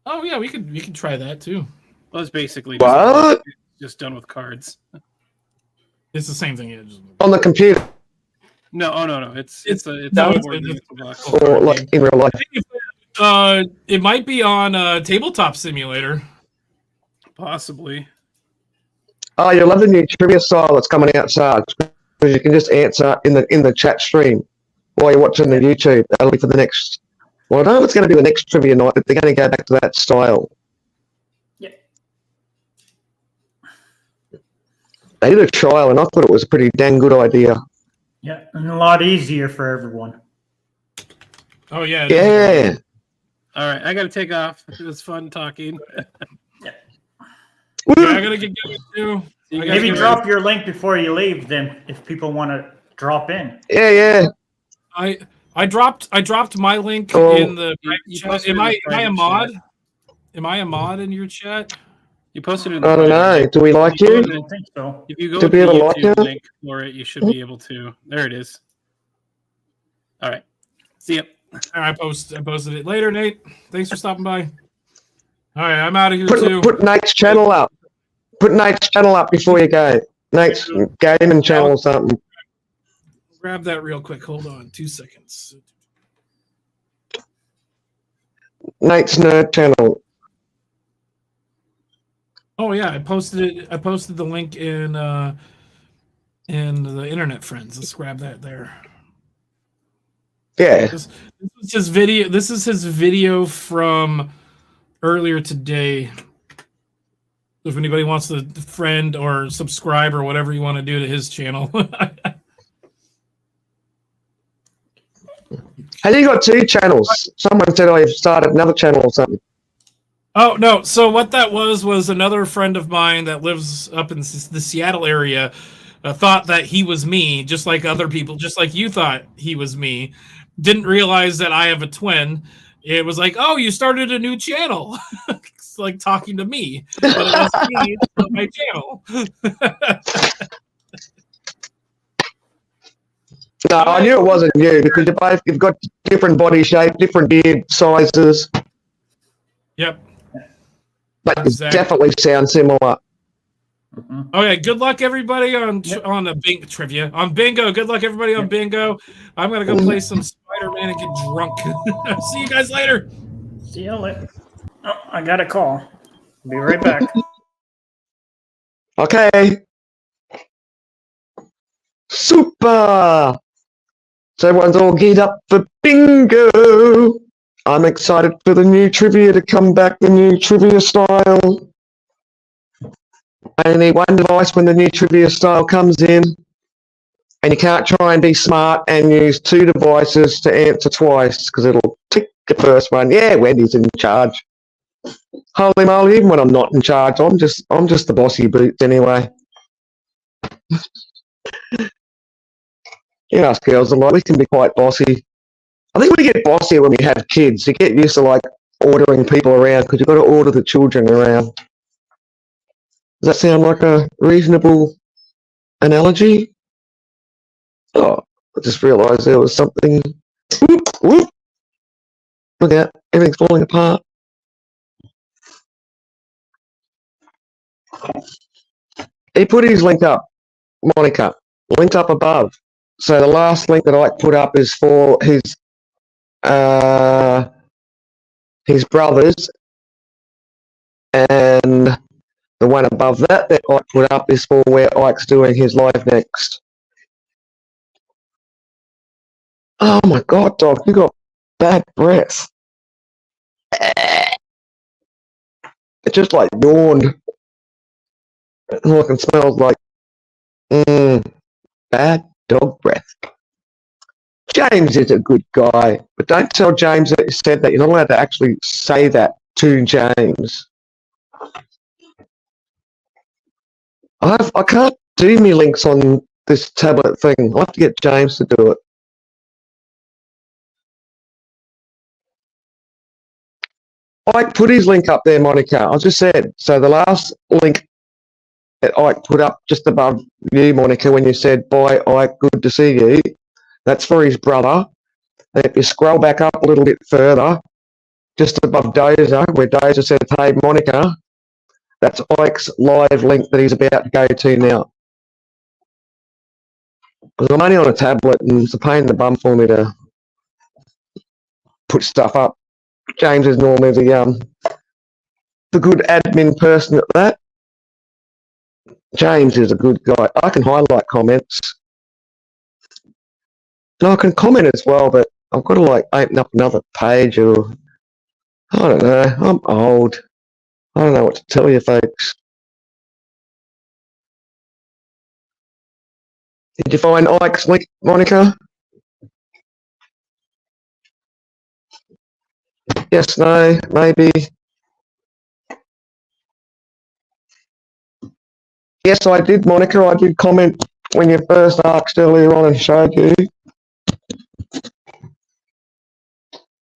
Oh yeah, we can try that too. Well, it's basically What? just done with cards. It's the same thing. Yeah, just, On the computer No, no. It's a no, board it's game, a- it's a box. or like in real life. it might be on Tabletop Simulator. Possibly. Oh, you'll love the new trivia style that's coming out, Sarge, because you can just answer in the chat stream while you're watching the YouTube. That'll be for the next. Well, I don't know if it's going to be the next trivia night, but they're going to go back to that style. Yeah. They did a trial, and I thought it was a pretty dang good idea. Yeah, and a lot easier for everyone. Oh yeah. it is. Yeah. All right, I got to take off. It was fun talking. Yeah, I Woo! gotta get going too. You guys Maybe get drop your link before you leave, then, if people want to drop in. Yeah. I dropped my link Oh. in the You chat. posted Am it in I the private a mod? chat. Am I a mod in your chat? You posted it. In I don't know. Do we like I you? don't think so. If you go To to be the able to like YouTube you? link for it, you should be able to. There it is. All right. See ya. I posted it later, Nate. Thanks for stopping by. All right, I'm out of here too. Put Nate's channel up. Put Nate's channel up before you go. Nate's gaming channel or something. Grab that real quick. Hold on, 2 seconds. Nate's nerd channel. Oh yeah, I posted it. I posted the link in the Internet Friends. Let's grab that there. Yeah. This is his video. This is his video from earlier today. If anybody wants to friend or subscribe or whatever you want to do to his channel. Have you got 2 channels? Someone said I've started another channel or something. Oh no! So what that was another friend of mine that lives up in the Seattle area thought that he was me, just like other people, just like you thought he was me. Didn't realize that I have a twin. It was like, oh, you started a new channel. It's like talking to me, but it wasn't me. It's not my channel. No, I knew it wasn't you because you've got different body shape, different beard sizes, Yep. but Exactly. you definitely sound similar. Okay, good luck everybody on the bingo trivia. On bingo, good luck everybody on bingo. I'm gonna go play some Spider-Man and get drunk. See you guys later. See you later. Oh, I got a call. Be right back. Okay. Super. So everyone's all geared up for bingo. I'm excited for the new trivia to come back, the new trivia style. Only need one device when the new trivia style comes in. And you can't try and be smart and use 2 devices to answer twice because it'll tick the first one. Yeah, Wendy's in charge. Holy moly, even when I'm not in charge, I'm just the bossy boots anyway. You know, us girls, we can be quite bossy. I think we get bossier when we have kids. You get used to like ordering people around because you've got to order the children around. Does that sound like a reasonable analogy? Oh, I just realised there was something. Whoop, whoop. Look out, everything's falling apart. He put his link up, Monica, linked up above. So the last link that I put up is for his brothers, and the one above that I put up is for where Ike's doing his live next. Oh my God, dog, you got bad breath. It just like yawned. All I can smell like bad dog breath. James is a good guy, but don't tell James that you said that. You're not allowed to actually say that to James. I can't do me links on this tablet thing. I'll have to get James to do it. Ike put his link up there, Monica. I just said. So the last link that Ike put up just above you, Monica, when you said, bye, Ike, good to see you. That's for his brother. And if you scroll back up a little bit further, just above Dozer, where Dozer said, hey, Monica, that's Ike's live link that he's about to go to now. Because I'm only on a tablet and it's a pain in the bum for me to put stuff up. James is normally the good admin person at that. James is a good guy. I can highlight comments. And I can comment as well, but I've got to like open up another page or I don't know. I'm old. I don't know what to tell you, folks. Did you find Ike's link, Monica? Yes, no, maybe. Yes, I did, Monica. I did comment when you first asked earlier on and showed you.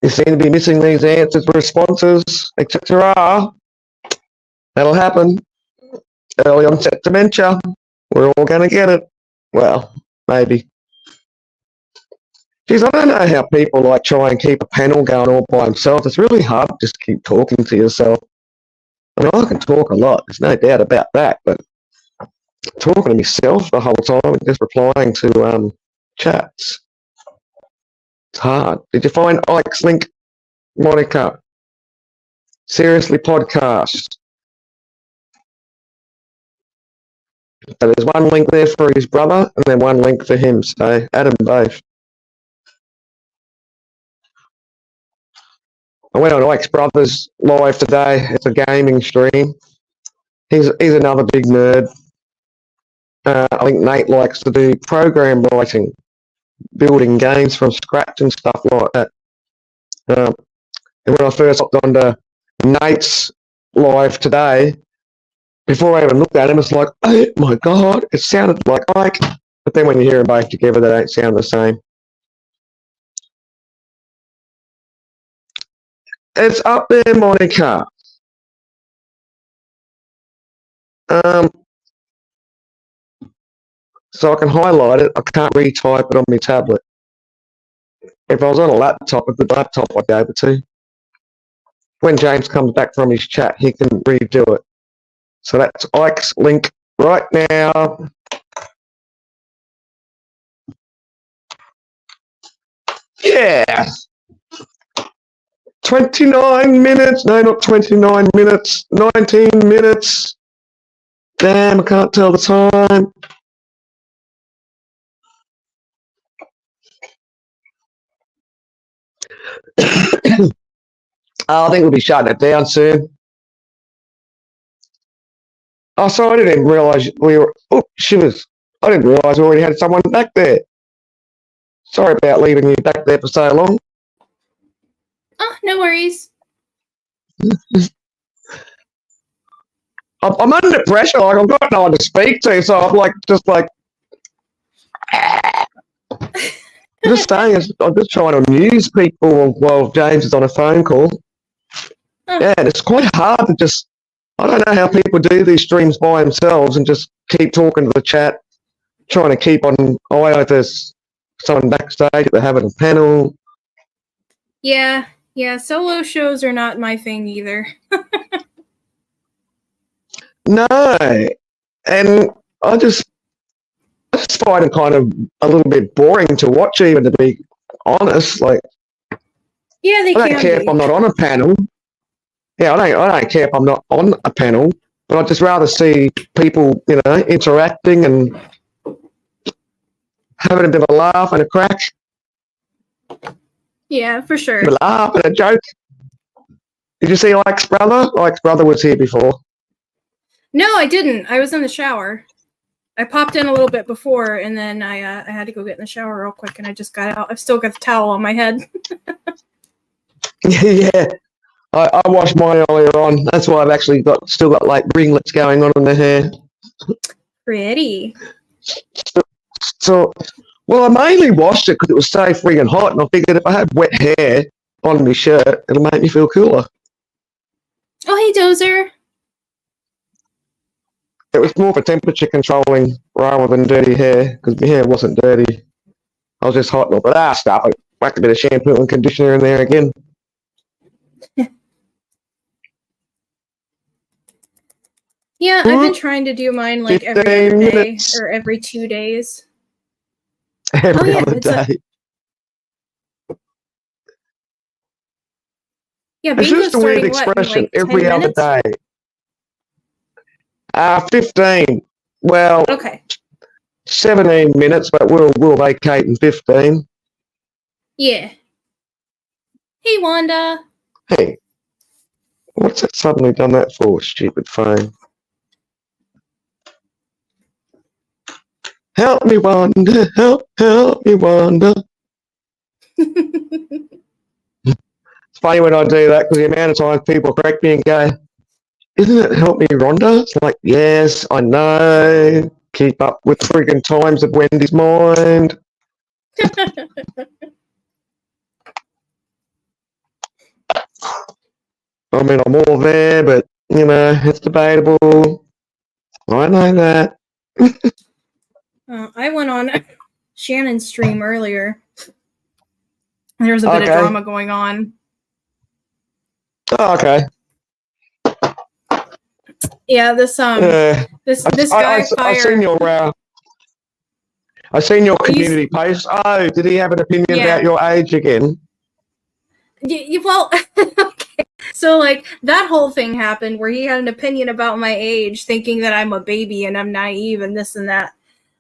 You seem to be missing these answers, responses, etc. That'll happen. Early onset dementia. We're all going to get it. Well, maybe. Geez, I don't know how people like try and keep a panel going all by themselves. It's really hard to just keep talking to yourself. I mean, I can talk a lot. There's no doubt about that. But talking to myself the whole time and just replying to chats. It's hard. Did you find Ike's link, Monica? Seriously podcast. So there's one link there for his brother and then one link for him. So add them both. I went on Ike's brother's live today. It's a gaming stream. He's another big nerd. I think Nate likes to do program writing. building games from scratch and stuff like that. And when I first hopped onto Nate's live today, before I even looked at him, it's like, oh my God, it sounded like Ike. But then when you hear them both together, they don't sound the same. It's up there, Monica. So I can highlight it. I can't retype it on my tablet. If I was on a laptop, a good laptop, I'd be able to. When James comes back from his chat, he can redo it. So that's Ike's link right now. Yeah. 29 minutes. No, not 29 minutes. 19 minutes. Damn, I can't tell the time. I think we'll be shutting it down soon. Oh, sorry, I didn't realise we were. Oh, shivers. I didn't realise we already had someone back there. Sorry about leaving you back there for so long. Oh, no worries. I'm under pressure. Like, I've got no one to speak to, so I'm like, just like. Just saying, I'm just trying to amuse people while James is on a phone call. Oh. Yeah, and it's quite hard to just. I don't know how people do these streams by themselves and just keep talking to the chat, trying to keep on eye if there's someone backstage, if they're having a panel. Yeah, solo shows are not my thing either. No, and I just find it kind of a little bit boring to watch, even to be honest. Like, Yeah, they I don't care if I'm not on a panel. Yeah, I don't care if I'm not on a panel, but I'd just rather see people, interacting and having a bit of a laugh and a crack, Yeah, for sure. a laugh and a joke. Did you see Ike's brother? Ike's brother was here before. No, I didn't. I was in the shower. I popped in a little bit before, and then I had to go get in the shower real quick, and I just got out. I've still got the towel on my head. Yeah. I washed mine earlier on. That's why I've actually still got like ringlets going on in the hair. Pretty. So, well, I mainly washed it because it was so friggin' hot, and I figured if I had wet hair on my shirt, it'll make me feel cooler. Oh, hey, Dozer. It was more for temperature controlling rather than dirty hair because my hair wasn't dirty. I was just hot, but stuff. I whacked a bit of shampoo and conditioner in there again. Yeah, I've been trying to do mine like every 15 other day minutes. or every 2 days. Every yeah, other it's a- day. Yeah, It's Bingo's just a weird starting what, in, expression. like 10 Every other minutes? day. 15. Well, Okay. 17 minutes, but we'll vacate in 15. Yeah. Hey, Wanda. Hey, what's it suddenly done that for, stupid phone? Help me, Wanda. Help me, Wanda. It's funny when I do that because the amount of times people correct me and go, isn't it help me, Rhonda? It's like, yes, I know. Keep up with the friggin' times of Wendy's mind. I mean, I'm all there, but, it's debatable. I know that. I went on Shannon's stream earlier. There was a bit of Okay. drama going on. Oh, okay. Yeah, this this guy I fired. I seen your community post. Oh, did he have an opinion Yeah. about your age again? Well, okay. So like that whole thing happened where he had an opinion about my age, thinking that I'm a baby and I'm naive and this and that.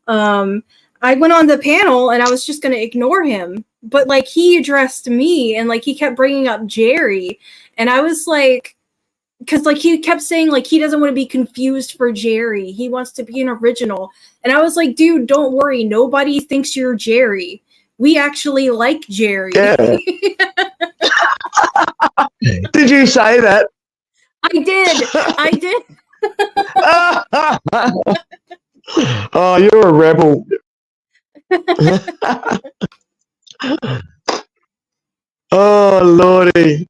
I went on the panel and I was just going to ignore him, but like he addressed me and like he kept bringing up Jerry, and I was like, because like he kept saying like he doesn't want to be confused for Jerry, he wants to be an original, and I was like, dude, don't worry, nobody thinks you're Jerry. we actually like Jerry. Yeah. Did you say that? I did. Oh, you're a rebel. Oh, Lordy.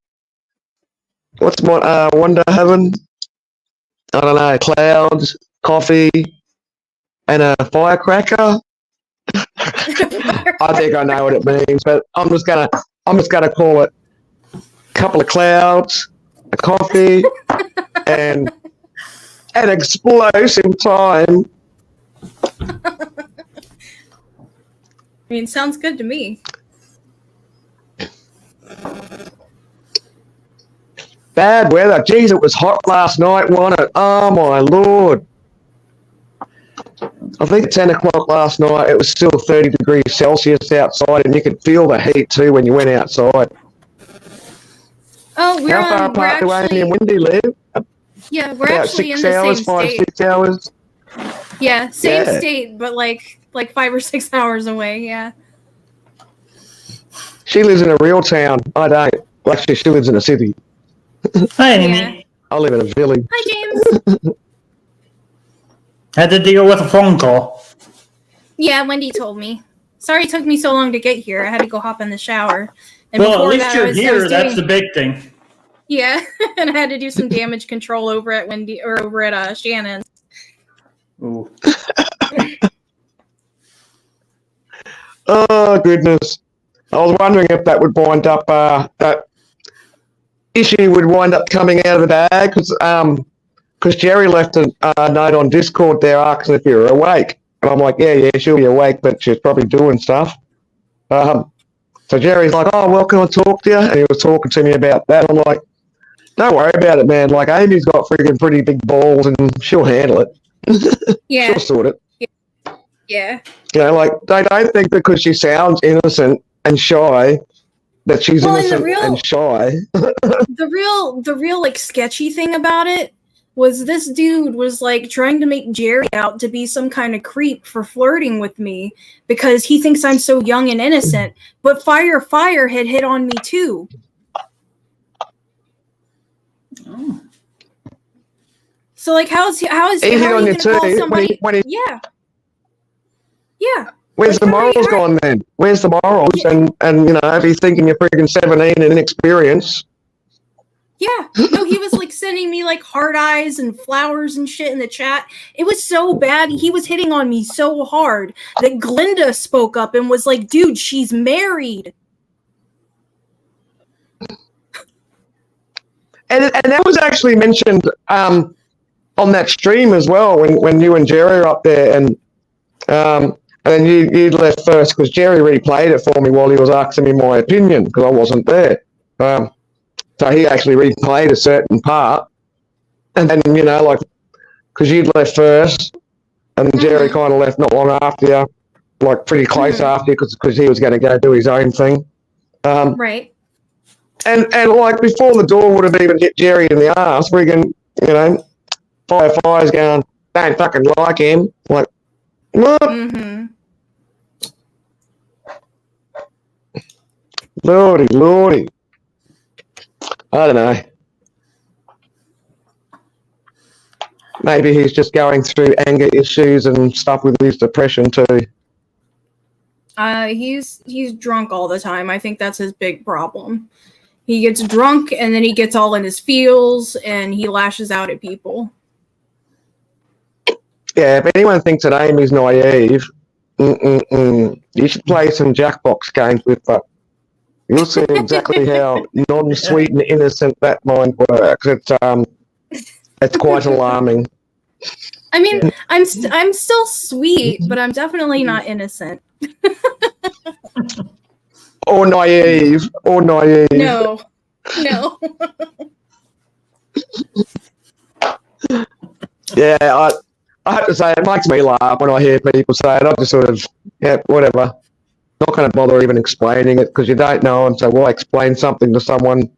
What's my wonder having? I don't know, clouds, coffee, and a firecracker. I think I know what it means, but I'm just gonna call it a couple of clouds, a coffee, and an explosive time. I mean, sounds good to me. Bad weather. Geez, it was hot last night, wasn't it? Oh my Lord. I think at 10 o'clock last night it was still 30 degrees Celsius outside, and you could feel the heat too when you went outside. Oh, How far apart do Amy and Wendy live? Yeah, we're About actually in 6 the hours, same 5, state. 6 hours. Yeah, same Yeah. state, but like 5 or 6 hours away. Yeah. She lives in a real town. I don't. Well, actually, she lives in a city. Hi, Amy. Yeah. I live in a village. Hi, James. Had to deal with a phone call. Yeah, Wendy told me. Sorry it took me so long to get here. I had to go hop in the shower. And Well, at before least that, you're I was here. That's doing, the big thing. yeah, and I had to do some damage control over at Wendy or over at Shannon's. Ooh. Oh, goodness. I was wondering if that would wind up, that issue would wind up coming out of the bag, because Jerry left a note on Discord there asking if you're awake. And I'm like, yeah, she'll be awake, but she's probably doing stuff. So Jerry's like, oh, well, can I talk to you? And he was talking to me about that. I'm like, don't worry about it, man. Like, Amy's got freaking pretty big balls, and she'll handle it. Yeah, She'll sort it. yeah. You know, like, they don't think because she sounds innocent and shy that she's Well, and the innocent real- and shy. The real like sketchy thing about it was this dude was like trying to make Jerry out to be some kind of creep for flirting with me because he thinks I'm so young and innocent. But Fire had hit on me too. Oh. So like, how is He how hit are on you you gonna too. call somebody? When he, Yeah. where's the Like, how are you morals hurt? gone then? Where's the morals? And you know, if he's thinking you're freaking 17 and inexperienced, Yeah. No, he was like sending me like heart eyes and flowers and shit in the chat. It was so bad. He was hitting on me so hard that Glinda spoke up and was like, dude, she's married. and that was actually mentioned on that stream as well when you and Jerry are up there, and then you left first because Jerry replayed it for me while he was asking me my opinion because I wasn't there. So he actually replayed a certain part, and then, you know, like, because you'd left first, and then Jerry kind of left not long after you, like pretty close after you, because he was going to go do his own thing. Right. And like before the door would have even hit Jerry in the ass, friggin', you know, Fire's going, don't fucking like him. Like, what? Mm-hmm. Lordy. I don't know. Maybe he's just going through anger issues and stuff with his depression too. He's drunk all the time. I think that's his big problem. He gets drunk and then he gets all in his feels and he lashes out at people. Yeah, if anyone thinks that Amy's naive, you should play some Jackbox games with her. You'll see exactly how non-sweet and innocent that mind works. It's quite alarming. I mean, I'm still sweet, but I'm definitely not innocent. Or naive. No. Yeah, I have to say, it makes me laugh when I hear people say it. I just sort of, yeah, whatever. Not going to bother even explaining it because you don't know, and so why explain something to someone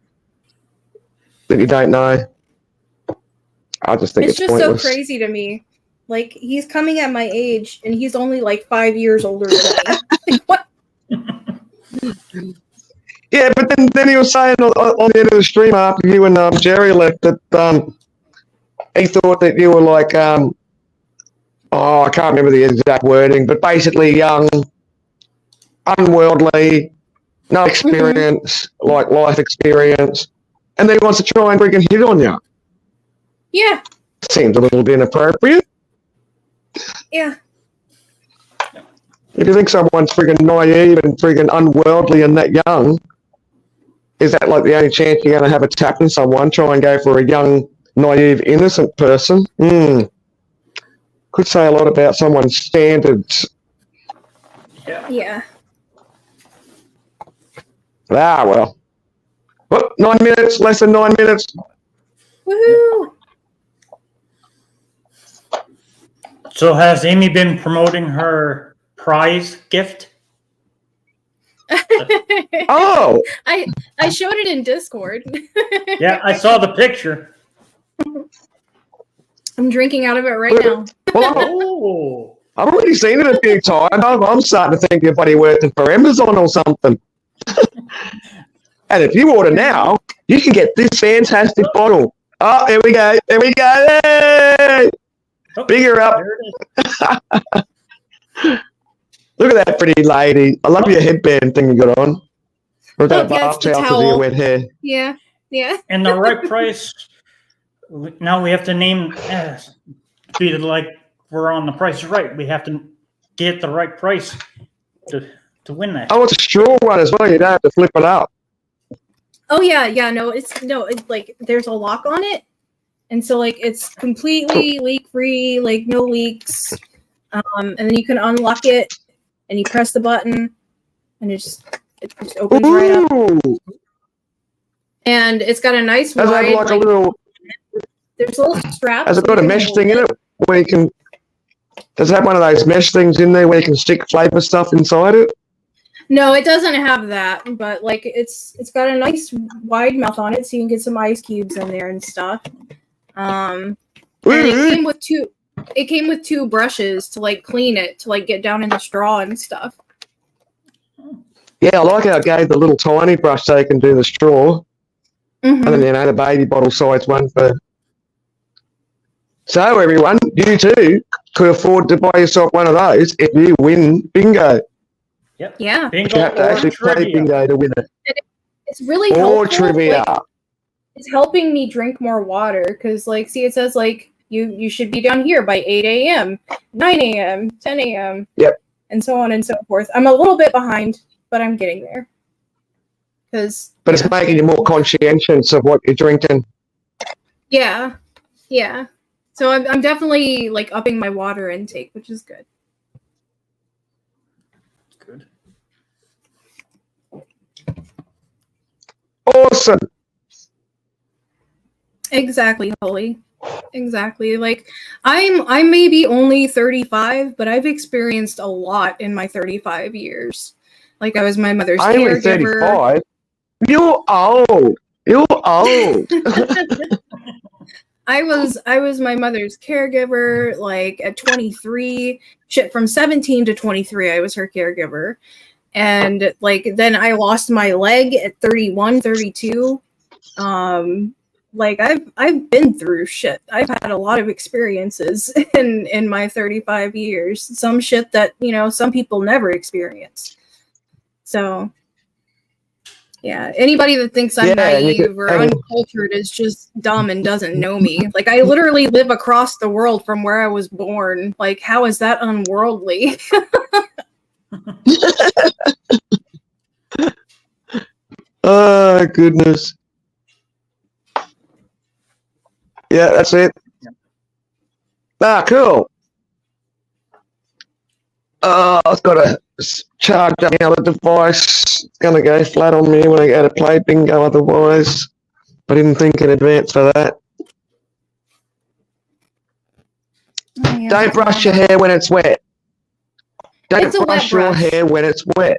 that you don't know? I just think It's it's just pointless. so crazy to me. Like, he's coming at my age and he's only like 5 years older than me. Like, what? Yeah, but then he was saying on the end of the stream after you and Jerry left that he thought that you were like I can't remember the exact wording, but basically young, unworldly, no experience, like life experience, and then he wants to try and freaking hit on you. Yeah, Seems a little bit inappropriate. yeah. If you think someone's freaking naive and freaking unworldly and that young, is that like the only chance you're going to have attacking someone? Try and go for a young, naive, innocent person? Could say a lot about someone's standards. Yeah. Ah, well. What, 9 minutes? Less than 9 minutes? Woohoo! So has Amy been promoting her prize gift? Oh! I showed it in Discord. Yeah, I saw the picture. I'm drinking out of it right now. Well, Oh, I've already seen it a few times. I'm starting to think you're buddy working for Amazon or something. And if you order now, you can get this fantastic bottle. Oh, here we go. Here we go. Hey! oh, Bigger up. there it is. Look at that pretty lady. I love your headband thing you got on. Or that yeah, bath it's the towel because of your towel. wet hair. Yeah, yeah. And the right price. Now we have to name, be like we're on the Price is Right. We have to get the right price to win that. Oh, it's a straw one as well. You don't have to flip it up. Oh yeah, yeah. No, it's like there's a lock on it, and so like it's completely leak free, like no leaks. And then you can unlock it, and you press the button, and it just opens right up. Ooh! And it's got a nice Does it wide. have like a Like, little? there's a little strap. Has it so got a you can mesh hold thing in it where you can? Does it have one of those mesh things in there where you can stick flavor stuff inside it? No, it doesn't have that, but like it's got a nice wide mouth on it, so you can get some ice cubes in there and stuff. And it came with two. It came with two brushes to like clean it, to like get down in the straw and stuff. Yeah, I like how it gave the little tiny brush so you can do the straw, Mhm. and then the baby bottle size one for. So everyone, you too could afford to buy yourself one of those if you win bingo. Yep. Yeah, Bingo You have to or actually play trivia. bingo to win it. it's really Or helpful. trivia. Like, it's helping me drink more water because, like, see, it says like you should be down here by 8 a.m., 9 a.m., 10 a.m. Yep. And so on and so forth. I'm a little bit behind, but I'm getting there. Because But it's making you more conscientious of what you're drinking. yeah. So I'm definitely like upping my water intake, which is good. Good. Awesome. Exactly, Holly. Exactly. Like I'm maybe only 35, but I've experienced a lot in my 35 years. Like I was my mother's Only caregiver. 35. You're old. You're old. I was my mother's caregiver like at 23. Shit, from 17 to 23 I was her caregiver. And like then I lost my leg at 31, 32. Like I've been through shit. I've had a lot of experiences in my 35 years. Some shit that, you know, some people never experience. So yeah, anybody that thinks I'm Yeah, you naive could- or uncultured is just dumb and doesn't know me. Like I literally live across the world from where I was born. Like how is that unworldly? Oh, goodness. Yeah, that's it. Ah, cool. I've got to charge up the other device. It's going to go flat on me when I go to play bingo otherwise. I didn't think in advance for that. Don't brush your hair when it's wet. Don't It's a wet brush your brush. hair when it's wet.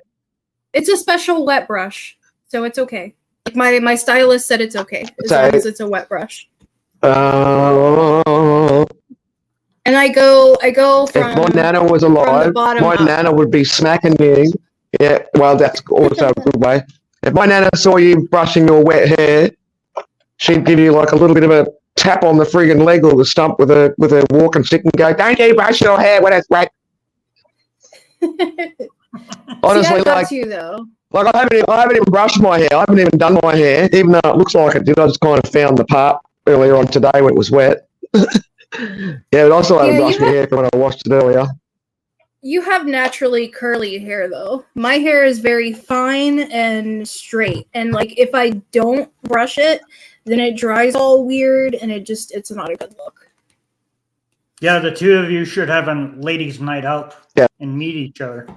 It's a special wet brush, so it's okay. Like my stylist said it's okay as long as it's a wet brush. And I go If from my nana was from the alive, bottom my up. nana would be smacking me Yeah, well, that's also a good way. If my nana saw you brushing your wet hair, she'd give you like a little bit of a tap on the friggin' leg or the stump with a walking stick and go, "Don't you brush your hair when it's wet." Honestly, See, I got like you though. I haven't even brushed my hair. I haven't even done my hair, even though it looks like it did. I just kind of found the part earlier on today when it was wet. Yeah, but I still haven't Yeah, brushed my hair from when I washed it earlier. You have naturally curly hair though. My hair is very fine and straight. And like if I don't brush it, then it dries all weird and it's not a good look. Yeah, the two of you should have a ladies' night out Yeah. and meet each other.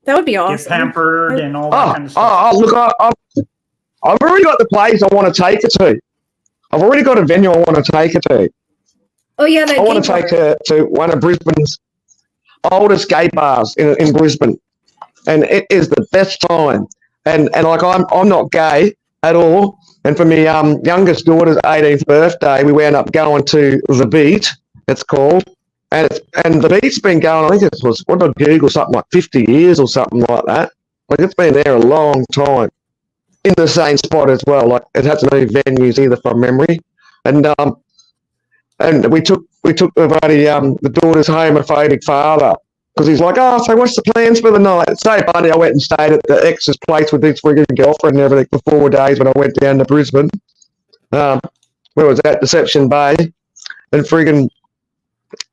That would be Get awesome. pampered and all that kind of stuff. Oh, look, I've already got the place I want to take her to. I've already got a venue I want to take her to. Oh yeah, that I want gay to take bar. her to one of Brisbane's oldest gay bars in Brisbane, and it is the best time. And like I'm not gay at all. And for my youngest daughter's 18th birthday, we wound up going to the Beat. It's called, and the Beat's been going. I think it was what did I Google, something like 50 years or something like that. Like it's been there a long time. In the same spot as well. Like it hasn't moved venues either from memory. And we took the buddy the daughter's homophobic father because he's like, oh, so what's the plans for the night? It's so funny. I went and stayed at the ex's place with his friggin' girlfriend and everything for 4 days when I went down to Brisbane. Where was that? Deception Bay, and friggin'.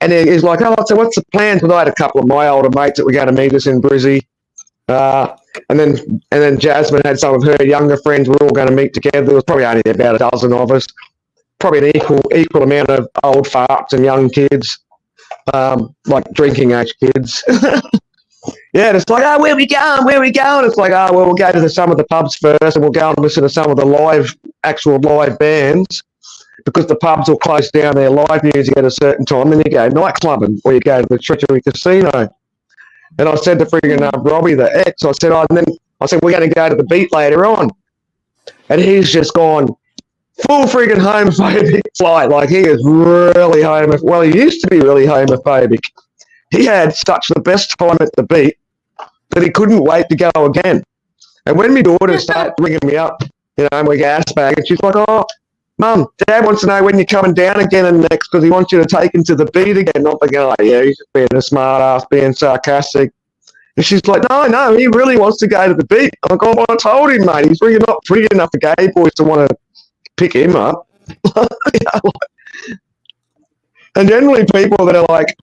And he's like, oh, so what's the plans? Well, I had a couple of my older mates that were going to meet us in Brizzy. And then Jasmine had some of her younger friends. We were all going to meet together. There was probably only about a dozen of us. Probably an equal amount of old farts and young kids, like drinking age kids. Yeah, and it's like, oh, where we going? Where we going? It's like, oh, well, we'll go to some of the pubs first, and we'll go and listen to some of the actual live bands, because the pubs will close down their live music at a certain time. Then you go nightclubbing, or you go to the Treasury Casino. And I said to friggin' Robbie, the ex, I said, we're going to go to the Beat later on. And he's just gone full friggin' homophobic flight. Like, he is really homophobic. Well, he used to be really homophobic. He had such the best time at the Beat that he couldn't wait to go again. And when my daughter started ringing me up, and we gas bag, and she's like, oh, Mum, Dad wants to know when you're coming down again and next because he wants you to take him to the Beat again. Not thinking, oh, yeah, he's just being a smart ass, being sarcastic. And she's like, no, he really wants to go to the Beat. I'm like, oh, well, I told him, mate, he's really not pretty enough for gay boys to want to pick him up. And generally people that are like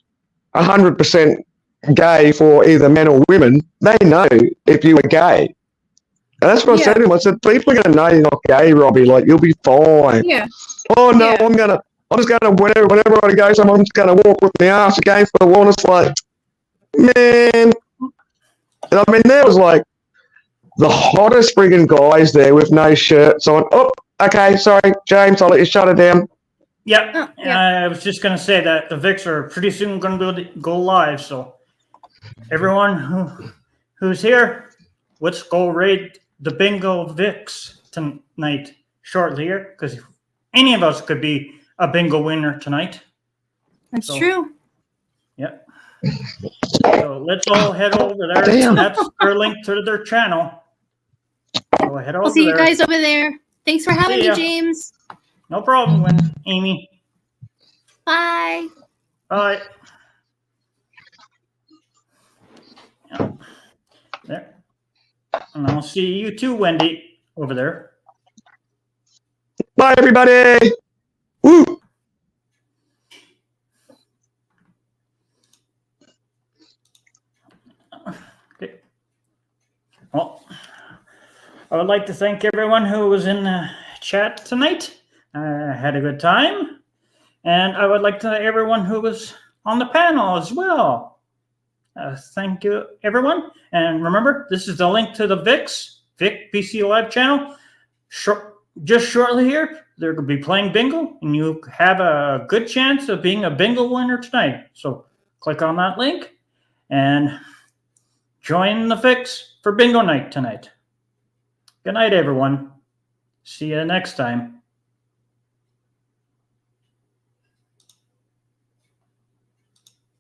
100% gay for either men or women, they know if you are gay. And that's what I said to him. I said, people are going to know you're not gay, Robbie. Like, you'll be fine. Yeah. Oh, no, Yeah. I'm just going to, whenever I go somewhere, I'm just going to walk with my ass against the wall. And it's like, man. And I mean, there was like the hottest friggin' guys there with no shirts on. Oh, okay, sorry, James, I'll let you shut it down. Yeah, Oh, yeah. I was just going to say that the Vicks are pretty soon going to go live. So everyone who's here, let's go raid the Bingo Vicks tonight shortly here, because any of us could be a bingo winner tonight. That's So- true. Yep. So let's all head over there. Damn. That's their link to their channel. So head over I'll see you there. guys over there. Thanks for having See me, ya. James. No problem, Amy. Bye. Bye. Yeah. There. And I'll see you too, Wendy, over there. Bye, everybody. Woo. Okay. Well, I would like to thank everyone who was in the chat tonight. I had a good time. And I would like to thank everyone who was on the panel as well. Thank you, everyone. And remember, this is the link to the Vic PC Live channel. Just shortly here, they're going to be playing bingo, and you have a good chance of being a bingo winner tonight. So click on that link and join the Fix for bingo night tonight. Good night, everyone. See you next time.